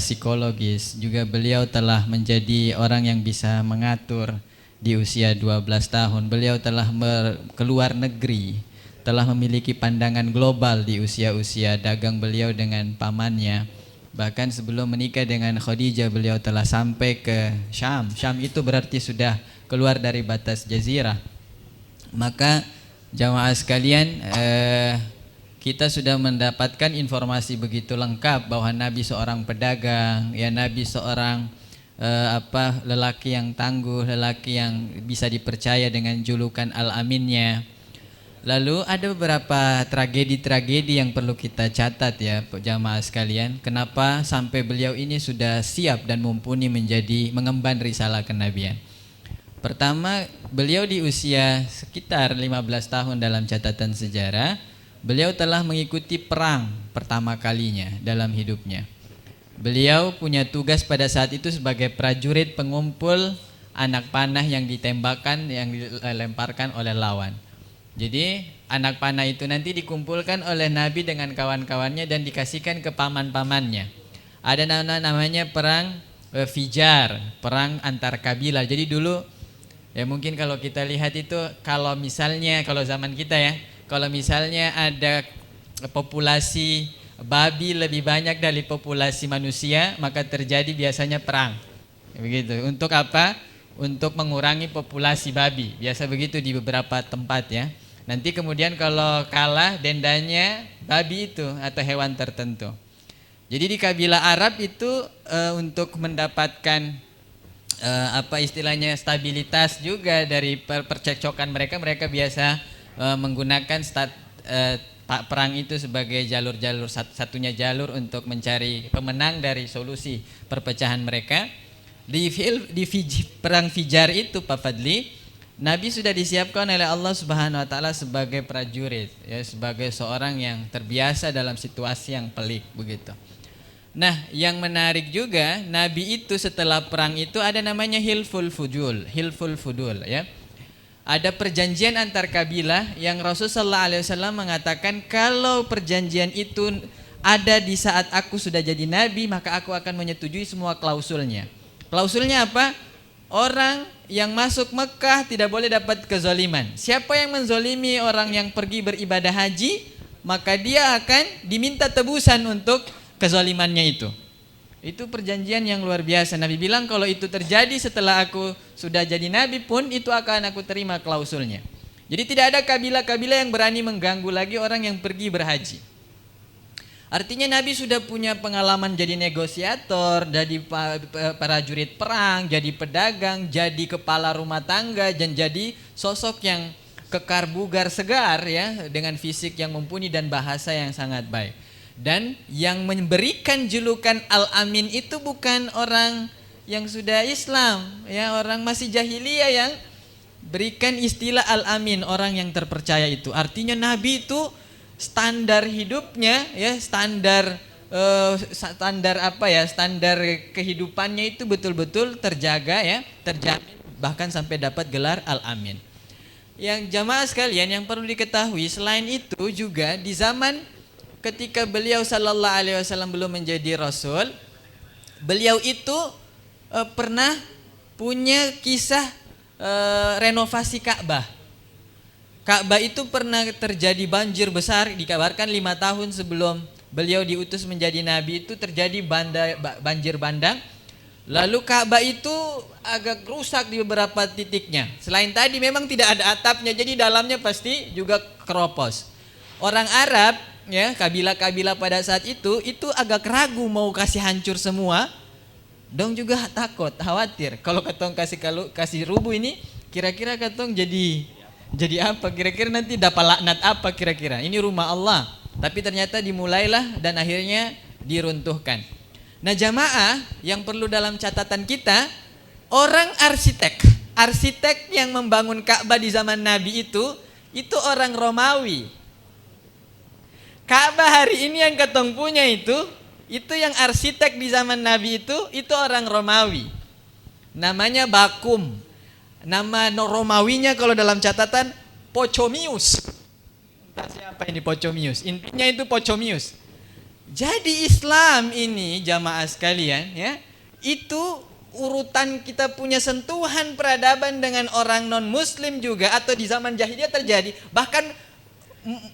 psikologis, juga beliau telah menjadi orang yang bisa mengatur di usia 12 tahun. Beliau telah keluar negeri, telah memiliki pandangan global di usia-usia dagang beliau dengan pamannya. Bahkan sebelum menikah dengan Khadijah, beliau telah sampai ke Syam. Syam itu berarti sudah keluar dari batas jazirah. Maka jamaah sekalian, kita sudah mendapatkan informasi begitu lengkap bahwa Nabi seorang pedagang, ya Nabi seorang lelaki yang tangguh, lelaki yang bisa dipercaya dengan julukan Al-Aminnya. Lalu ada beberapa tragedi-tragedi yang perlu kita catat ya jamaah sekalian. Kenapa sampai beliau ini sudah siap dan mumpuni mengemban risalah kenabian. Pertama, beliau di usia sekitar 15 tahun dalam catatan sejarah, beliau telah mengikuti perang pertama kalinya dalam hidupnya. Beliau punya tugas pada saat itu sebagai prajurit pengumpul anak panah yang ditembakkan, yang dilemparkan oleh lawan. Jadi anak panah itu nanti dikumpulkan oleh Nabi dengan kawan-kawannya dan dikasihkan ke paman-pamannya. Ada namanya perang Fijar, perang antar kabilah. Jadi dulu ya mungkin kalau kita lihat itu, kalau misalnya kalau zaman kita ya, kalau misalnya ada populasi babi lebih banyak dari populasi manusia, maka terjadi biasanya perang. Begitu. Untuk apa? Untuk mengurangi populasi babi. Biasa begitu di beberapa tempat ya. Nanti kemudian kalau kalah dendanya babi itu atau hewan tertentu. Jadi di kabilah Arab itu untuk mendapatkan istilahnya stabilitas juga dari percekcokan mereka biasa menggunakan perang itu sebagai jalur-jalur, satunya jalur untuk mencari pemenang dari solusi perpecahan mereka. Di perang Fijar itu Pak Fadli, Nabi sudah disiapkan oleh Allah Subhanahu wa taala sebagai prajurit, ya, sebagai seorang yang terbiasa dalam situasi yang pelik begitu. Nah, yang menarik juga, Nabi itu setelah perang itu ada namanya Hilful Fudul ya. Ada perjanjian antar kabilah yang Rasulullah SAW mengatakan, kalau perjanjian itu ada di saat aku sudah jadi nabi, maka aku akan menyetujui semua klausulnya. Klausulnya apa? Orang yang masuk Mekah tidak boleh dapat kezaliman. Siapa yang menzolimi orang yang pergi beribadah haji, maka dia akan diminta tebusan untuk kezalimannya itu. Itu perjanjian yang luar biasa. Nabi bilang kalau itu terjadi setelah aku sudah jadi nabi pun itu akan aku terima klausulnya. Jadi tidak ada kabilah-kabilah yang berani mengganggu lagi orang yang pergi berhaji. Artinya Nabi sudah punya pengalaman jadi negosiator, jadi prajurit perang, jadi pedagang, jadi kepala rumah tangga, dan jadi sosok yang kekar bugar segar ya, dengan fisik yang mumpuni dan bahasa yang sangat baik. Dan yang memberikan julukan Al-Amin itu bukan orang yang sudah Islam, ya, orang masih jahiliyah yang berikan istilah Al-Amin, orang yang terpercaya itu. Artinya Nabi itu standar hidupnya, ya, standar kehidupannya itu betul-betul terjaga, ya, terjamin, bahkan sampai dapat gelar Al-Amin. Yang jamaah sekalian yang perlu diketahui, selain itu juga di zaman ketika beliau sallallahu alaihi wasallam belum menjadi rasul, beliau itu pernah punya kisah renovasi Ka'bah. Ka'bah itu pernah terjadi banjir besar, dikabarkan 5 tahun sebelum beliau diutus menjadi nabi itu terjadi banjir bandang. Lalu Ka'bah itu agak rusak di beberapa titiknya. Selain tadi memang tidak ada atapnya, jadi dalamnya pasti juga keropos. Orang Arab, ya, kabilah-kabilah pada saat itu agak ragu mau kasih hancur semua. Dong juga takut, khawatir kalau katong kasih rubuh ini, kira-kira katong jadi apa? Kira-kira nanti dapat laknat apa kira-kira? Ini rumah Allah. Tapi ternyata dimulailah dan akhirnya diruntuhkan. Nah, jamaah yang perlu dalam catatan kita, orang arsitek yang membangun Ka'bah di zaman Nabi itu orang Romawi. Ka'bah hari ini yang ketong punya itu yang arsitek di zaman Nabi itu orang Romawi. Namanya Bakum. Nama Romawinya kalau dalam catatan Pocomius. Entah siapa ini Pocomius. Intinya itu Pocomius. Jadi Islam ini jamaah sekalian, ya, itu urutan kita punya sentuhan peradaban dengan orang non muslim juga, atau di zaman jahiliyah terjadi. Bahkan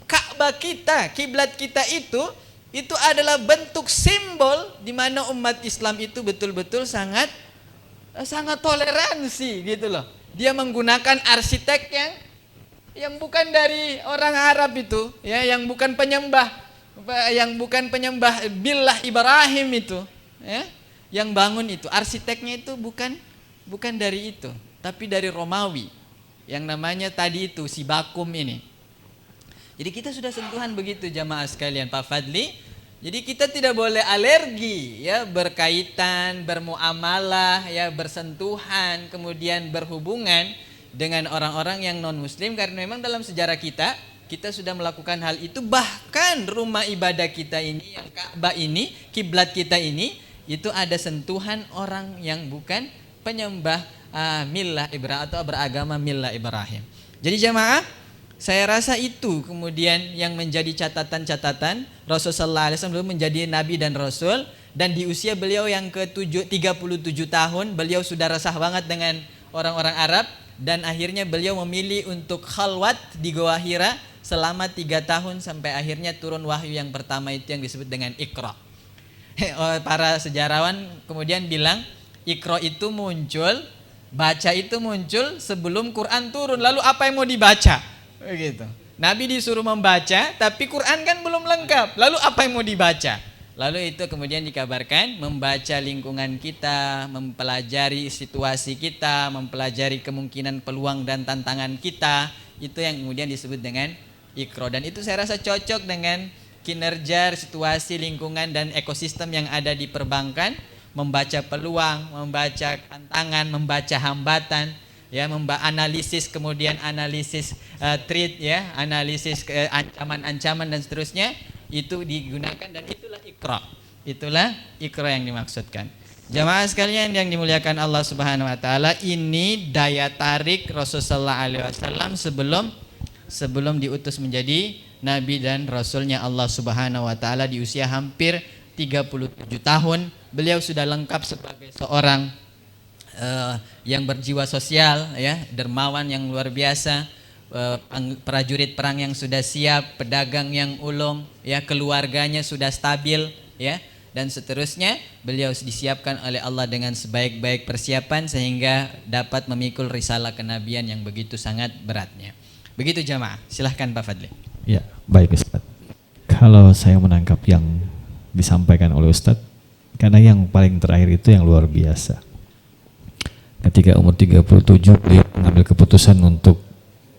Ka'bah kita, kiblat kita itu adalah bentuk simbol di mana umat Islam itu betul-betul sangat toleransi gitu loh. Dia menggunakan arsitek yang bukan dari orang Arab itu, ya, yang bukan penyembah Billah Ibrahim itu, ya, yang bangun itu arsiteknya itu bukan dari itu, tapi dari Romawi yang namanya tadi itu si Bakum ini. Jadi kita sudah sentuhan begitu jamaah sekalian, Pak Fadli. Jadi kita tidak boleh alergi, ya, berkaitan, bermuamalah, ya, bersentuhan, kemudian berhubungan dengan orang-orang yang non muslim, karena memang dalam sejarah kita sudah melakukan hal itu. Bahkan rumah ibadah kita ini, yang Ka'bah ini, kiblat kita ini, itu ada sentuhan orang yang bukan penyembah millah Ibrahim atau beragama millah Ibrahim. Jadi jamaah, saya rasa itu kemudian yang menjadi catatan-catatan Rasulullah SAW menjadi nabi dan rasul, dan di usia beliau yang ke-37 tahun beliau sudah resah banget dengan orang-orang Arab, dan akhirnya beliau memilih untuk khalwat di Goa Hira selama 3 tahun sampai akhirnya turun wahyu yang pertama itu yang disebut dengan Iqra. Para sejarawan kemudian bilang Iqra itu muncul, baca itu muncul sebelum Quran turun. Lalu apa yang mau dibaca? Begitu. Nabi disuruh membaca, tapi Quran kan belum lengkap. Lalu apa yang mau dibaca? Lalu itu kemudian dikabarkan membaca lingkungan kita, mempelajari situasi kita, mempelajari kemungkinan peluang dan tantangan kita. Itu yang kemudian disebut dengan Iqra. Dan itu saya rasa cocok dengan kinerja, situasi, lingkungan dan ekosistem yang ada di perbankan. Membaca peluang, membaca tantangan, membaca hambatan, ya, analisis, kemudian analisis threat, ya, analisis ancaman-ancaman dan seterusnya, itu digunakan, dan itulah Iqra yang dimaksudkan. Jamaah sekalian yang dimuliakan Allah Subhanahu wa taala, ini daya tarik Rasulullah SAW sebelum diutus menjadi nabi dan rasulnya Allah Subhanahu wa taala di usia hampir 37 tahun. Beliau sudah lengkap sebagai seorang yang berjiwa sosial, ya, dermawan yang luar biasa, prajurit perang yang sudah siap, pedagang yang ulung, ya, keluarganya sudah stabil, ya, dan seterusnya. Beliau disiapkan oleh Allah dengan sebaik-baik persiapan sehingga dapat memikul risalah kenabian yang begitu sangat beratnya. Begitu jamaah. Silahkan Pak Fadli. Ya, baik Ustaz. Kalau saya menangkap yang disampaikan oleh Ustaz, karena yang paling terakhir itu yang luar biasa. Ketika umur 37 beliau mengambil keputusan untuk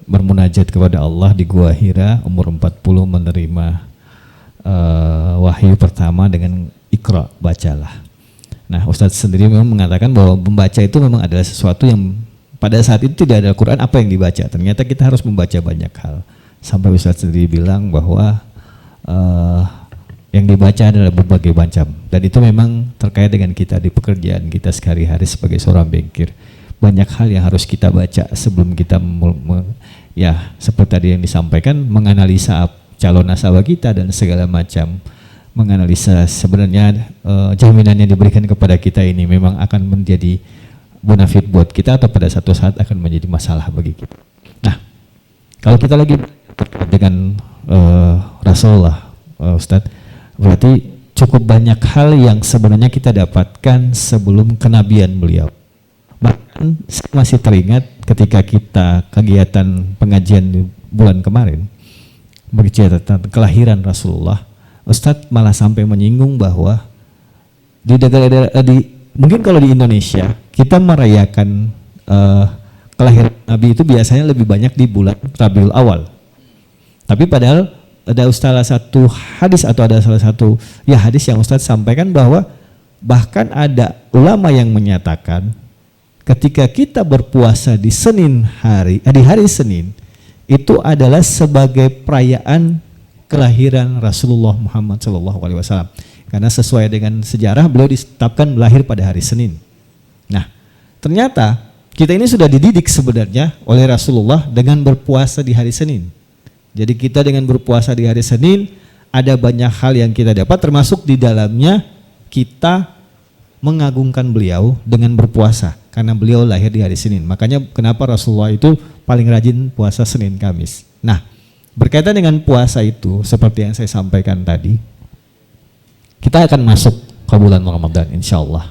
bermunajat kepada Allah di Gua Hira, umur 40 menerima wahyu pertama dengan Iqra, bacalah. Nah, Ustadz sendiri memang mengatakan bahwa membaca itu memang adalah sesuatu yang pada saat itu tidak ada Al-Quran, apa yang dibaca? Ternyata kita harus membaca banyak hal. Sampai Ustadz sendiri bilang bahwa yang dibaca adalah berbagai macam. Dan itu memang terkait dengan kita di pekerjaan kita sehari-hari sebagai seorang bankir. Banyak hal yang harus kita baca sebelum kita ya seperti tadi yang disampaikan, menganalisa calon nasabah kita dan segala macam, menganalisa sebenarnya jaminan yang diberikan kepada kita ini memang akan menjadi bonafit buat kita atau pada satu saat akan menjadi masalah bagi kita. Nah, kalau kita lagi dengan Rasulullah, Ustadz, berarti cukup banyak hal yang sebenarnya kita dapatkan sebelum kenabian beliau. Bahkan saya masih teringat ketika kita kegiatan pengajian di bulan kemarin, berbicara tentang kelahiran Rasulullah, Ustadz malah sampai menyinggung bahwa di daerah mungkin kalau di Indonesia kita merayakan kelahiran Nabi itu biasanya lebih banyak di bulan Rabiul Awal. Tapi padahal ada salah satu hadis atau ada salah satu hadis yang Ustadz sampaikan bahwa bahkan ada ulama yang menyatakan ketika kita berpuasa di di hari Senin itu adalah sebagai perayaan kelahiran Rasulullah Muhammad SAW. Karena sesuai dengan sejarah beliau ditetapkan lahir pada hari Senin. Nah, ternyata kita ini sudah dididik sebenarnya oleh Rasulullah dengan berpuasa di hari Senin. Jadi kita dengan berpuasa di hari Senin ada banyak hal yang kita dapat, termasuk di dalamnya kita mengagungkan beliau dengan berpuasa karena beliau lahir di hari Senin. Makanya kenapa Rasulullah itu paling rajin puasa Senin Kamis. Nah, berkaitan dengan puasa itu seperti yang saya sampaikan tadi, kita akan masuk ke bulan Ramadan insya Allah.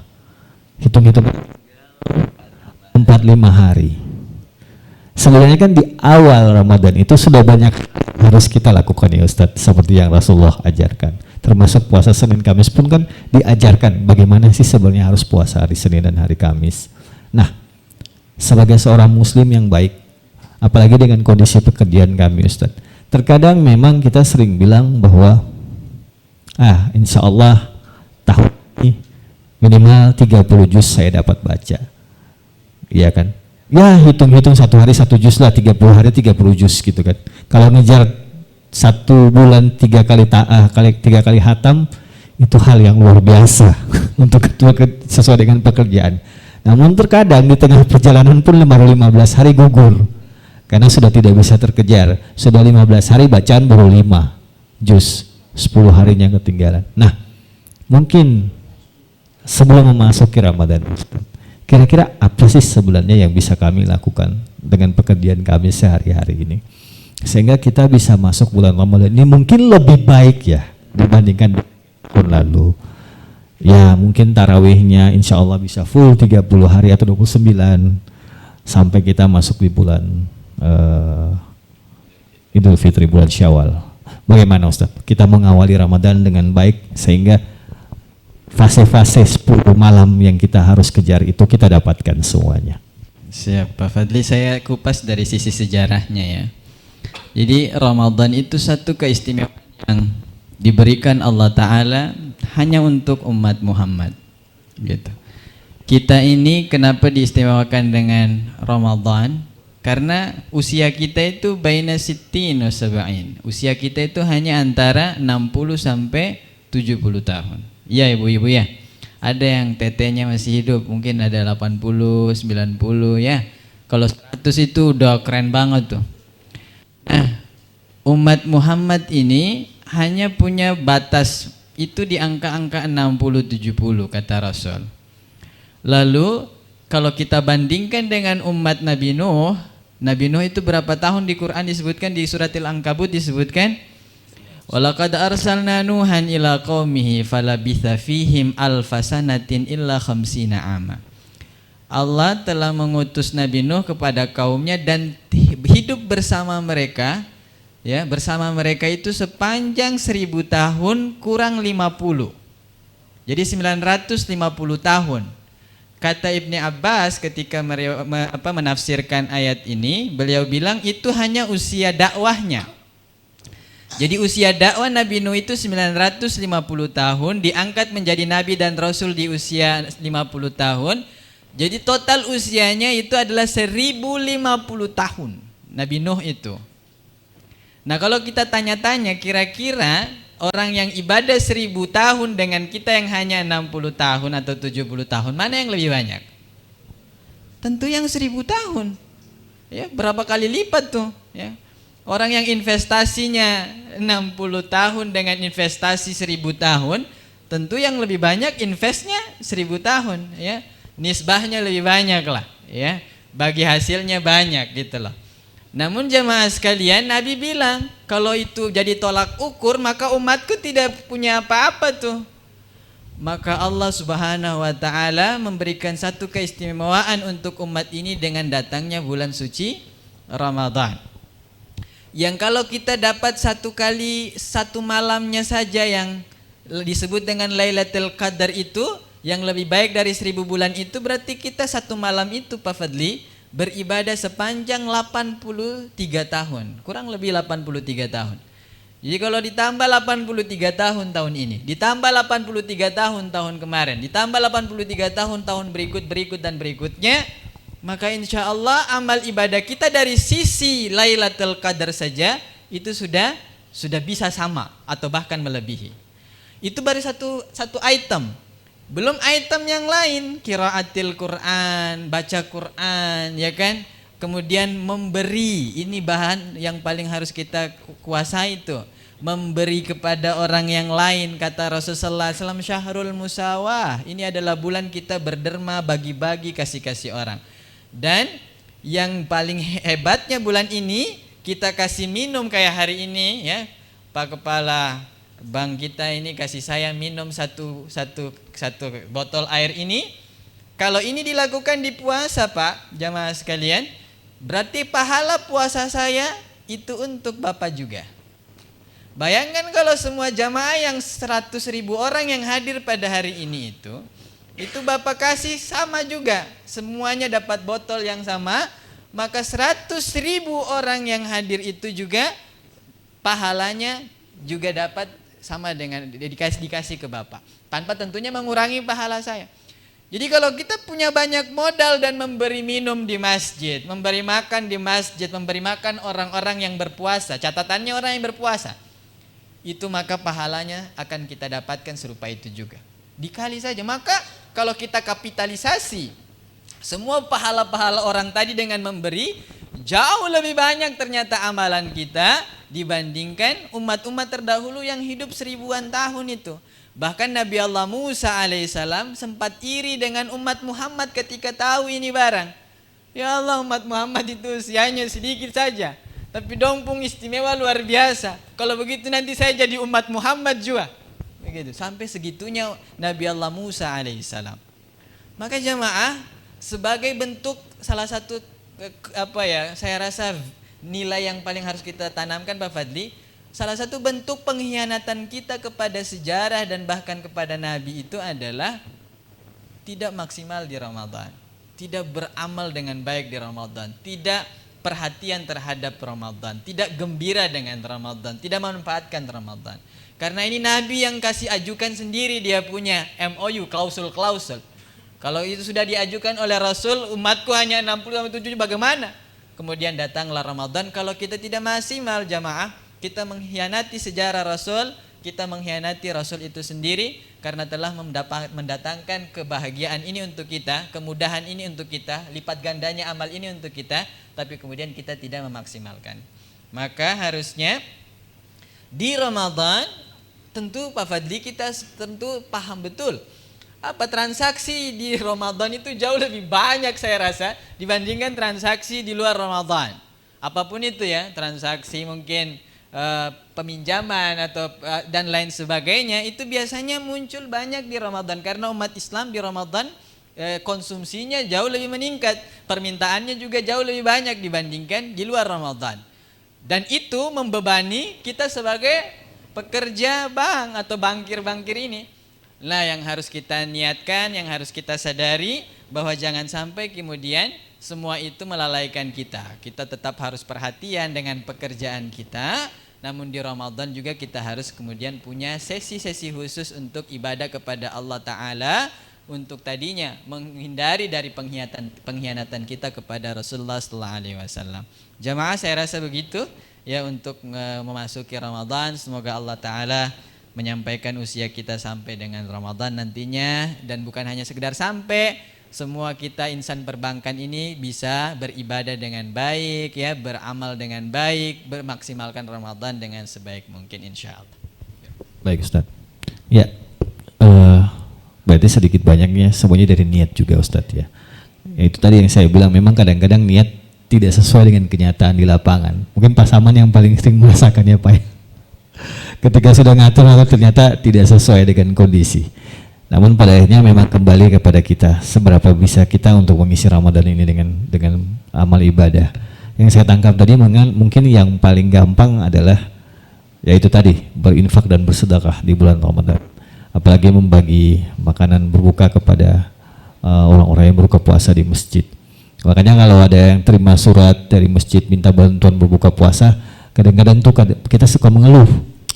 Hitung-hitung 45 hari. Sebenarnya kan di awal Ramadan itu sudah banyak harus kita lakukan ya Ustadz, seperti yang Rasulullah ajarkan. Termasuk puasa Senin Kamis pun kan diajarkan bagaimana sih sebenarnya harus puasa hari Senin dan hari Kamis. Nah, sebagai seorang muslim yang baik, apalagi dengan kondisi pekerjaan kami Ustadz, terkadang memang kita sering bilang bahwa insya Allah tahun ini minimal 30 juz saya dapat baca. Iya kan? Ya hitung-hitung satu hari 1 juz lah, 30 hari 30 juz gitu kan. Kalau ngejar 1 bulan 3 kali hatam itu hal yang luar biasa untuk sesuai dengan pekerjaan. Namun terkadang di tengah perjalanan pun 15 hari gugur karena sudah tidak bisa terkejar. Sudah 15 hari bacaan baru 5 juz, 10 harinya ketinggalan. Nah, mungkin sebelum memasuki Ramadan, kira-kira apa sih sebenarnya yang bisa kami lakukan dengan pekerjaan kami sehari-hari ini sehingga kita bisa masuk bulan Ramadan ini mungkin lebih baik ya dibandingkan tahun lalu. Ya mungkin tarawihnya insya Allah bisa full 30 hari atau 29 sampai kita masuk di bulan Idul Fitri, bulan Syawal. Bagaimana Ustaz? Kita mengawali Ramadan dengan baik sehingga fase-fase 10 malam yang kita harus kejar itu kita dapatkan semuanya. Siap Pak Fadli, saya kupas dari sisi sejarahnya ya. Jadi Ramadan itu satu keistimewaan yang diberikan Allah Ta'ala hanya untuk umat Muhammad gitu. Kita ini kenapa diistimewakan dengan Ramadan? Karena usia kita itu baina sittin wa sab'in. Usia kita itu hanya antara 60 sampai 70 tahun. Iya ibu-ibu ya. Ada yang tetenya masih hidup, mungkin ada 80, 90 ya. Kalau 100 itu udah keren banget tuh. Nah, umat Muhammad ini hanya punya batas itu di angka-angka 60-70 kata Rasul. Lalu kalau kita bandingkan dengan umat Nabi Nuh itu berapa tahun di Quran disebutkan, di surat Al-Ankabut disebutkan Walaqad arsalna Nuhan ila qaumihi falabitha fihim alfasanatin illa khamsina ama. Allah telah mengutus Nabi Nuh kepada kaumnya dan hidup bersama mereka, ya, bersama mereka itu sepanjang 1000 tahun kurang 50. Jadi 950 tahun. Kata Ibni Abbas ketika menafsirkan ayat ini, beliau bilang itu hanya usia dakwahnya. Jadi usia dakwah Nabi Nuh itu 950 tahun, diangkat menjadi nabi dan rasul di usia 50 tahun. Jadi total usianya itu adalah 1050 tahun Nabi Nuh itu. Nah, kalau kita tanya-tanya kira-kira orang yang ibadah 1000 tahun dengan kita yang hanya 60 tahun atau 70 tahun, mana yang lebih banyak? Tentu yang 1000 tahun. Ya, berapa kali lipat tuh, ya. Orang yang investasinya 60 tahun dengan investasi 1000 tahun, tentu yang lebih banyak investnya 1000 tahun, ya. Nisbahnya lebih banyak lah, ya. Bagi hasilnya banyak gitu loh. Namun jemaah sekalian, Nabi bilang kalau itu jadi tolak ukur, maka umatku tidak punya apa-apa tuh. Maka Allah Subhanahu wa taala memberikan satu keistimewaan untuk umat ini dengan datangnya bulan suci Ramadan. Yang kalau kita dapat satu malamnya saja yang disebut dengan Lailatul Qadar itu, yang lebih baik dari 1000 bulan itu, berarti kita satu malam itu Pak Fadli beribadah sepanjang 83 tahun, kurang lebih 83 tahun. Jadi kalau ditambah 83 tahun ini, ditambah 83 tahun kemarin, ditambah 83 tahun berikut dan berikutnya, maka insya Allah amal ibadah kita dari sisi Lailatul Qadar saja itu sudah bisa sama atau bahkan melebihi. Itu baru satu item. Belum item yang lain, qiraatil Quran, baca Quran, ya kan? Kemudian memberi, ini bahan yang paling harus kita kuasai itu. Memberi kepada orang yang lain, kata Rasulullah SAW, syahrul musawah. Ini adalah bulan kita berderma, bagi-bagi, kasih-kasih orang. Dan yang paling hebatnya bulan ini, kita kasih minum kayak hari ini, ya. Pak Kepala Bank kita ini kasih saya minum satu botol air ini. Kalau ini dilakukan di puasa Pak, jamaah sekalian, berarti pahala puasa saya itu untuk Bapak juga. Bayangkan kalau semua jamaah yang 100.000 orang yang hadir pada hari ini itu Bapak kasih sama juga, semuanya dapat botol yang sama, maka 100.000 orang yang hadir itu juga pahalanya juga dapat sama dengan dikasih ke Bapak, tanpa tentunya mengurangi pahala saya. Jadi kalau kita punya banyak modal dan memberi minum di masjid, memberi makan di masjid, memberi makan orang-orang yang berpuasa, catatannya orang yang berpuasa, itu maka pahalanya akan kita dapatkan serupa itu juga. Dikali saja. Maka kalau kita kapitalisasi semua pahala-pahala orang tadi dengan memberi, jauh lebih banyak ternyata amalan kita dibandingkan umat-umat terdahulu yang hidup 1000-an tahun itu. Bahkan Nabi Allah Musa alaihissalam sempat iri dengan umat Muhammad ketika tahu ini barang. Ya Allah, umat Muhammad itu usianya sedikit saja, tapi dompung istimewa luar biasa. Kalau begitu nanti saya jadi umat Muhammad juga. Begitu, sampai segitunya Nabi Allah Musa alaihissalam. Maka jamaah, sebagai bentuk salah satu saya rasa nilai yang paling harus kita tanamkan Pak Fadli, salah satu bentuk pengkhianatan kita kepada sejarah dan bahkan kepada Nabi itu adalah tidak maksimal di Ramadan, tidak beramal dengan baik di Ramadan, tidak perhatian terhadap Ramadan, tidak gembira dengan Ramadan, tidak memanfaatkan Ramadan. Karena ini Nabi yang kasih ajukan sendiri, dia punya MOU, klausul-klausul. Kalau itu sudah diajukan oleh Rasul, umatku hanya 60-70, bagaimana? Kemudian datanglah Ramadan. Kalau kita tidak maksimal jamaah, kita mengkhianati sejarah Rasul, kita mengkhianati Rasul itu sendiri, karena telah mendatangkan kebahagiaan ini untuk kita, kemudahan ini untuk kita, lipat gandanya amal ini untuk kita, tapi kemudian kita tidak memaksimalkan. Maka harusnya di Ramadan, tentu Pak Fadli kita tentu paham betul apa transaksi di Ramadan itu jauh lebih banyak saya rasa dibandingkan transaksi di luar Ramadan. Apapun itu ya, transaksi mungkin peminjaman atau dan lain sebagainya itu biasanya muncul banyak di Ramadan karena umat Islam di Ramadan konsumsinya jauh lebih meningkat, permintaannya juga jauh lebih banyak dibandingkan di luar Ramadan. Dan itu membebani kita sebagai pekerja bank atau bankir-bankir ini. Nah, yang harus kita niatkan, yang harus kita sadari bahwa jangan sampai kemudian semua itu melalaikan kita. Kita tetap harus perhatian dengan pekerjaan kita, namun di Ramadan juga kita harus kemudian punya sesi-sesi khusus untuk ibadah kepada Allah Ta'ala, untuk tadinya menghindari dari pengkhianatan kita kepada Rasulullah SAW. Jamaah, saya rasa begitu ya untuk memasuki Ramadan. Semoga Allah Ta'ala menyampaikan usia kita sampai dengan Ramadan nantinya, dan bukan hanya sekedar sampai, semua kita insan perbankan ini bisa beribadah dengan baik ya, beramal dengan baik, bermaksimalkan Ramadan dengan sebaik mungkin insyaallah. Baik Ustaz. Ya, berarti sedikit banyaknya semuanya dari niat juga Ustaz ya. Ya itu tadi yang saya bilang, memang kadang-kadang niat tidak sesuai dengan kenyataan di lapangan. Mungkin Pak Saman yang paling sering merasakannya Pak ya. Ketika sudah ngatur ternyata tidak sesuai dengan kondisi. Namun pada akhirnya memang kembali kepada kita, seberapa bisa kita untuk mengisi Ramadan ini dengan amal ibadah. Yang saya tangkap tadi mungkin yang paling gampang adalah yaitu tadi berinfak dan bersedekah di bulan Ramadan. Apalagi membagi makanan berbuka kepada orang-orang yang berbuka puasa di masjid. Makanya kalau ada yang terima surat dari masjid minta bantuan berbuka puasa, kadang-kadang tuh kita suka mengeluh,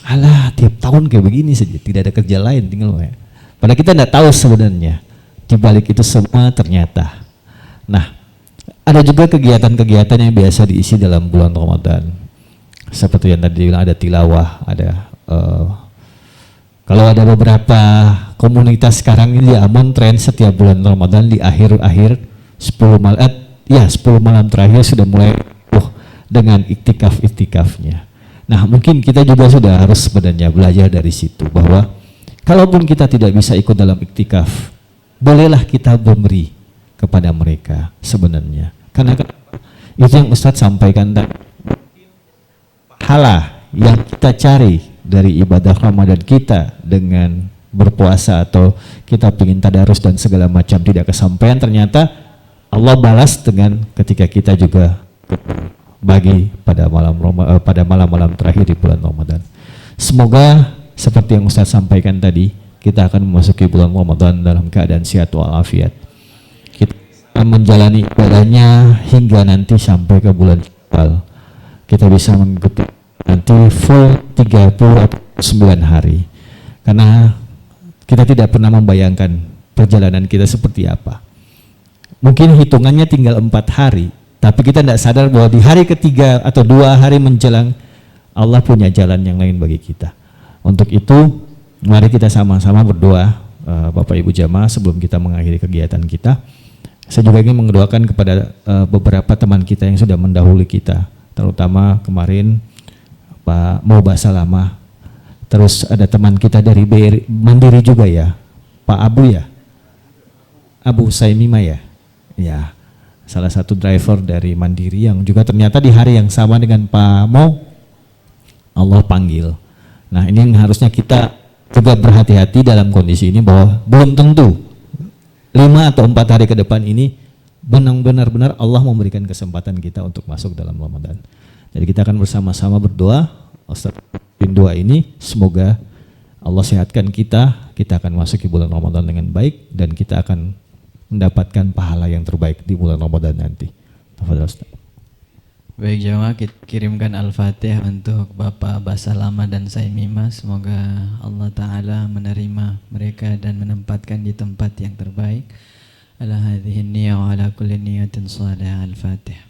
alah tiap tahun kayak begini saja, tidak ada kerja lain, tinggal ya. Padahal kita tidak tahu sebenarnya di balik itu semua ternyata. Nah, ada juga kegiatan-kegiatan yang biasa diisi dalam bulan Ramadan. Seperti yang tadi bilang, ada tilawah, ada kalau ada beberapa komunitas sekarang ini di Ambon tren setiap bulan Ramadan di akhir-akhir 10 malam terakhir sudah mulai dengan iktikaf-iktikafnya. Nah, mungkin kita juga sudah harus sebenarnya belajar dari situ bahwa kalaupun kita tidak bisa ikut dalam iktikaf, bolehlah kita memberi kepada mereka sebenarnya. Karena itu yang Ustadz sampaikan tadi. Pahala yang kita cari dari ibadah Ramadan kita dengan berpuasa atau kita ingin tadarus dan segala macam tidak kesampaian, ternyata Allah balas dengan ketika kita juga bagi pada malam-malam terakhir di bulan Ramadan. Semoga seperti yang Ustaz sampaikan tadi, kita akan memasuki bulan Ramadan dalam keadaan sehat walafiat. Kita akan menjalani ibadahnya hingga nanti sampai ke bulan Syawal. Kita bisa mengikuti nanti full 30 atau 9 hari. Karena kita tidak pernah membayangkan perjalanan kita seperti apa. Mungkin hitungannya tinggal 4 hari, tapi kita tidak sadar bahwa di hari ketiga atau 2 hari menjelang, Allah punya jalan yang lain bagi kita. Untuk itu, mari kita sama-sama berdoa, Bapak Ibu jamaah, sebelum kita mengakhiri kegiatan kita. Saya juga ingin mendoakan kepada beberapa teman kita yang sudah mendahului kita, terutama kemarin Pak Moba Salama. Terus ada teman kita dari BRI Mandiri juga ya, Pak Abu ya, Abu Saimima ya, ya. Salah satu driver dari Mandiri yang juga ternyata di hari yang sama dengan Pak Mo, Allah panggil. Nah, ini yang harusnya kita juga berhati-hati dalam kondisi ini bahwa belum tentu 5 atau 4 hari ke depan ini benar-benar Allah memberikan kesempatan kita untuk masuk dalam Ramadan. Jadi kita akan bersama-sama berdoa, Ustaz doa ini semoga Allah sehatkan kita akan masuk ke bulan Ramadan dengan baik dan kita akan mendapatkan pahala yang terbaik di bulan Ramadan nanti. Tafadhol Ustaz. Baik jamaah, kita kirimkan Al-Fatihah untuk Bapak Basalama dan Saimima. Semoga Allah Ta'ala menerima mereka dan menempatkan di tempat yang terbaik. Ala hadhihi niyya wa ala kulli niyatin salihah. Al-Fatihah.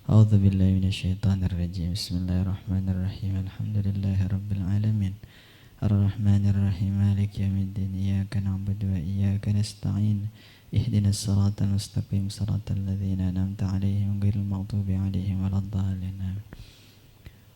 A'udzu billahi minasyaitonir rajim. Bismillahirrahmanirrahim. Alhamdulillahi rabbil alamin. Ar-Rahmanir Rahim. Maliki yaumiddin. Iyyaka na'budu wa iyyaka nasta'in. اهدنا الصراط المستقيم صراط الذين أنعمت عليهم غير المغضوب عليهم ولا الضالين.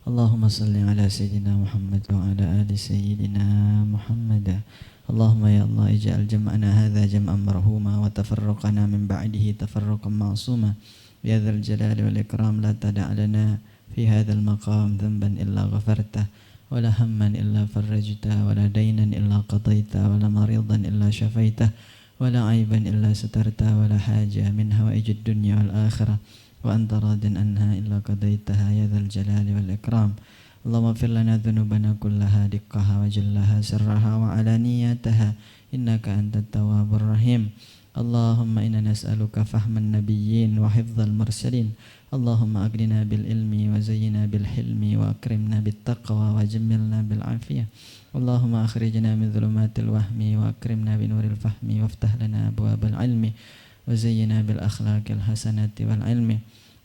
اللهم صل على سيدنا محمد وعلى آل سيدنا محمد. اللهم يا الله اجعل جمعنا هذا جمعا مرحوما وتفرقنا من بعده تفرقا معصوما يا ذا الجلال والإكرام. لا تدع لنا في هذا المقام ذنبا إلا غفرته ولا هما إلا فرجته ولا دينا إلا قضيته ولا مريضا إلا شفيته ولا عيبا إلا سترته ولا حاجة من هوائج الدنيا والآخرة وأنت راض عنها إلا قضيتها يا ذا الجلال والإكرام. اللهم اغفر لنا ذنوبنا كلها دقها وجلها سرها وعلانيتها إنك أنت التواب الرحيم. اللهم إنا نسألك فهم النبيين وحفظ المرسلين. اللهم أغننا بالعلم وزينا بالحلم وأكرمنا بالتقوى وجملنا بالعافية. اللهم أخرجنا من ظلمات الوهم وأكرمنا بنور الفهم وافتح لنا أبواب العلم وزينا بالأخلاق الحسنة والعلم.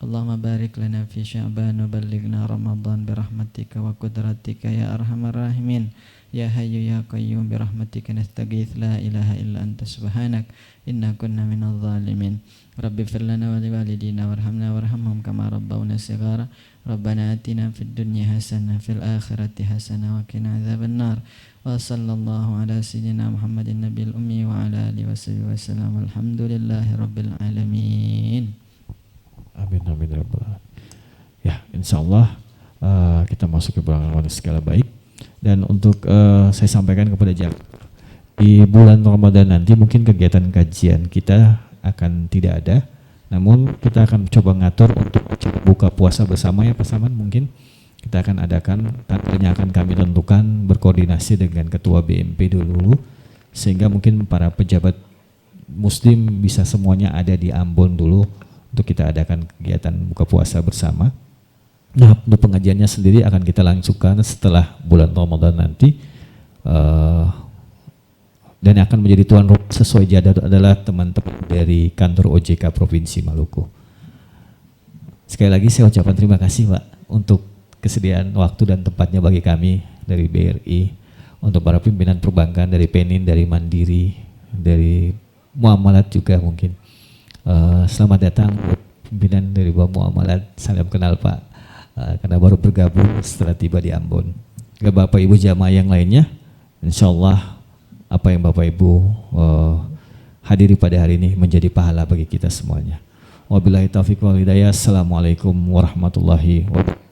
اللهم بارك لنا في شعبان وبلغنا رمضان برحمتك وقدرتك يا أرحم الراحمين. يا حي يا قيوم برحمتك نستغيث لا إله إلا أنت سبحانك إنا كنا من الظالمين. رب اغفر لنا ولوالدينا وارحمنا وارحمهم كما ربونا صغارا. ربنا آتنا في الدنيا حسنة في الآخرة حسنة وقنا عذاب النار. وصلى الله على سيدنا محمد النبي الأمي وعلى آله وصحبه وسلم. الحمد لله رب العالمين. Amin amin ya rabbal alamin. Ya, insyaallah kita masuk ke bulan Ramadan segala baik. Dan untuk saya sampaikan kepada jamaah di bulan Ramadan nanti mungkin kegiatan kajian kita akan tidak ada, namun kita akan coba ngatur untuk buka puasa bersama ya Pak Saman. Mungkin kita akan adakan, tanggalnya akan kami tentukan berkoordinasi dengan ketua BMP dulu, sehingga mungkin para pejabat muslim bisa semuanya ada di Ambon dulu untuk kita adakan kegiatan buka puasa bersama. Nah, untuk pengajiannya sendiri akan kita langsungkan setelah bulan Ramadan nanti, dan yang akan menjadi tuan rumah sesuai jadwal adalah teman-teman dari kantor OJK Provinsi Maluku. Sekali lagi saya ucapkan terima kasih Pak untuk kesediaan waktu dan tempatnya bagi kami dari BRI, untuk para pimpinan perbankan dari Penin, dari Mandiri, dari Muamalat juga mungkin. Selamat datang buat pimpinan dari Muamalat, salam kenal Pak. Karena baru bergabung setelah tiba di Ambon. Ke Bapak Ibu jamaah yang lainnya, insya Allah apa yang Bapak Ibu hadiri pada hari ini menjadi pahala bagi kita semuanya. Wabillahi taufiq wal hidayah. Assalamualaikum warahmatullahi wabarakatuh.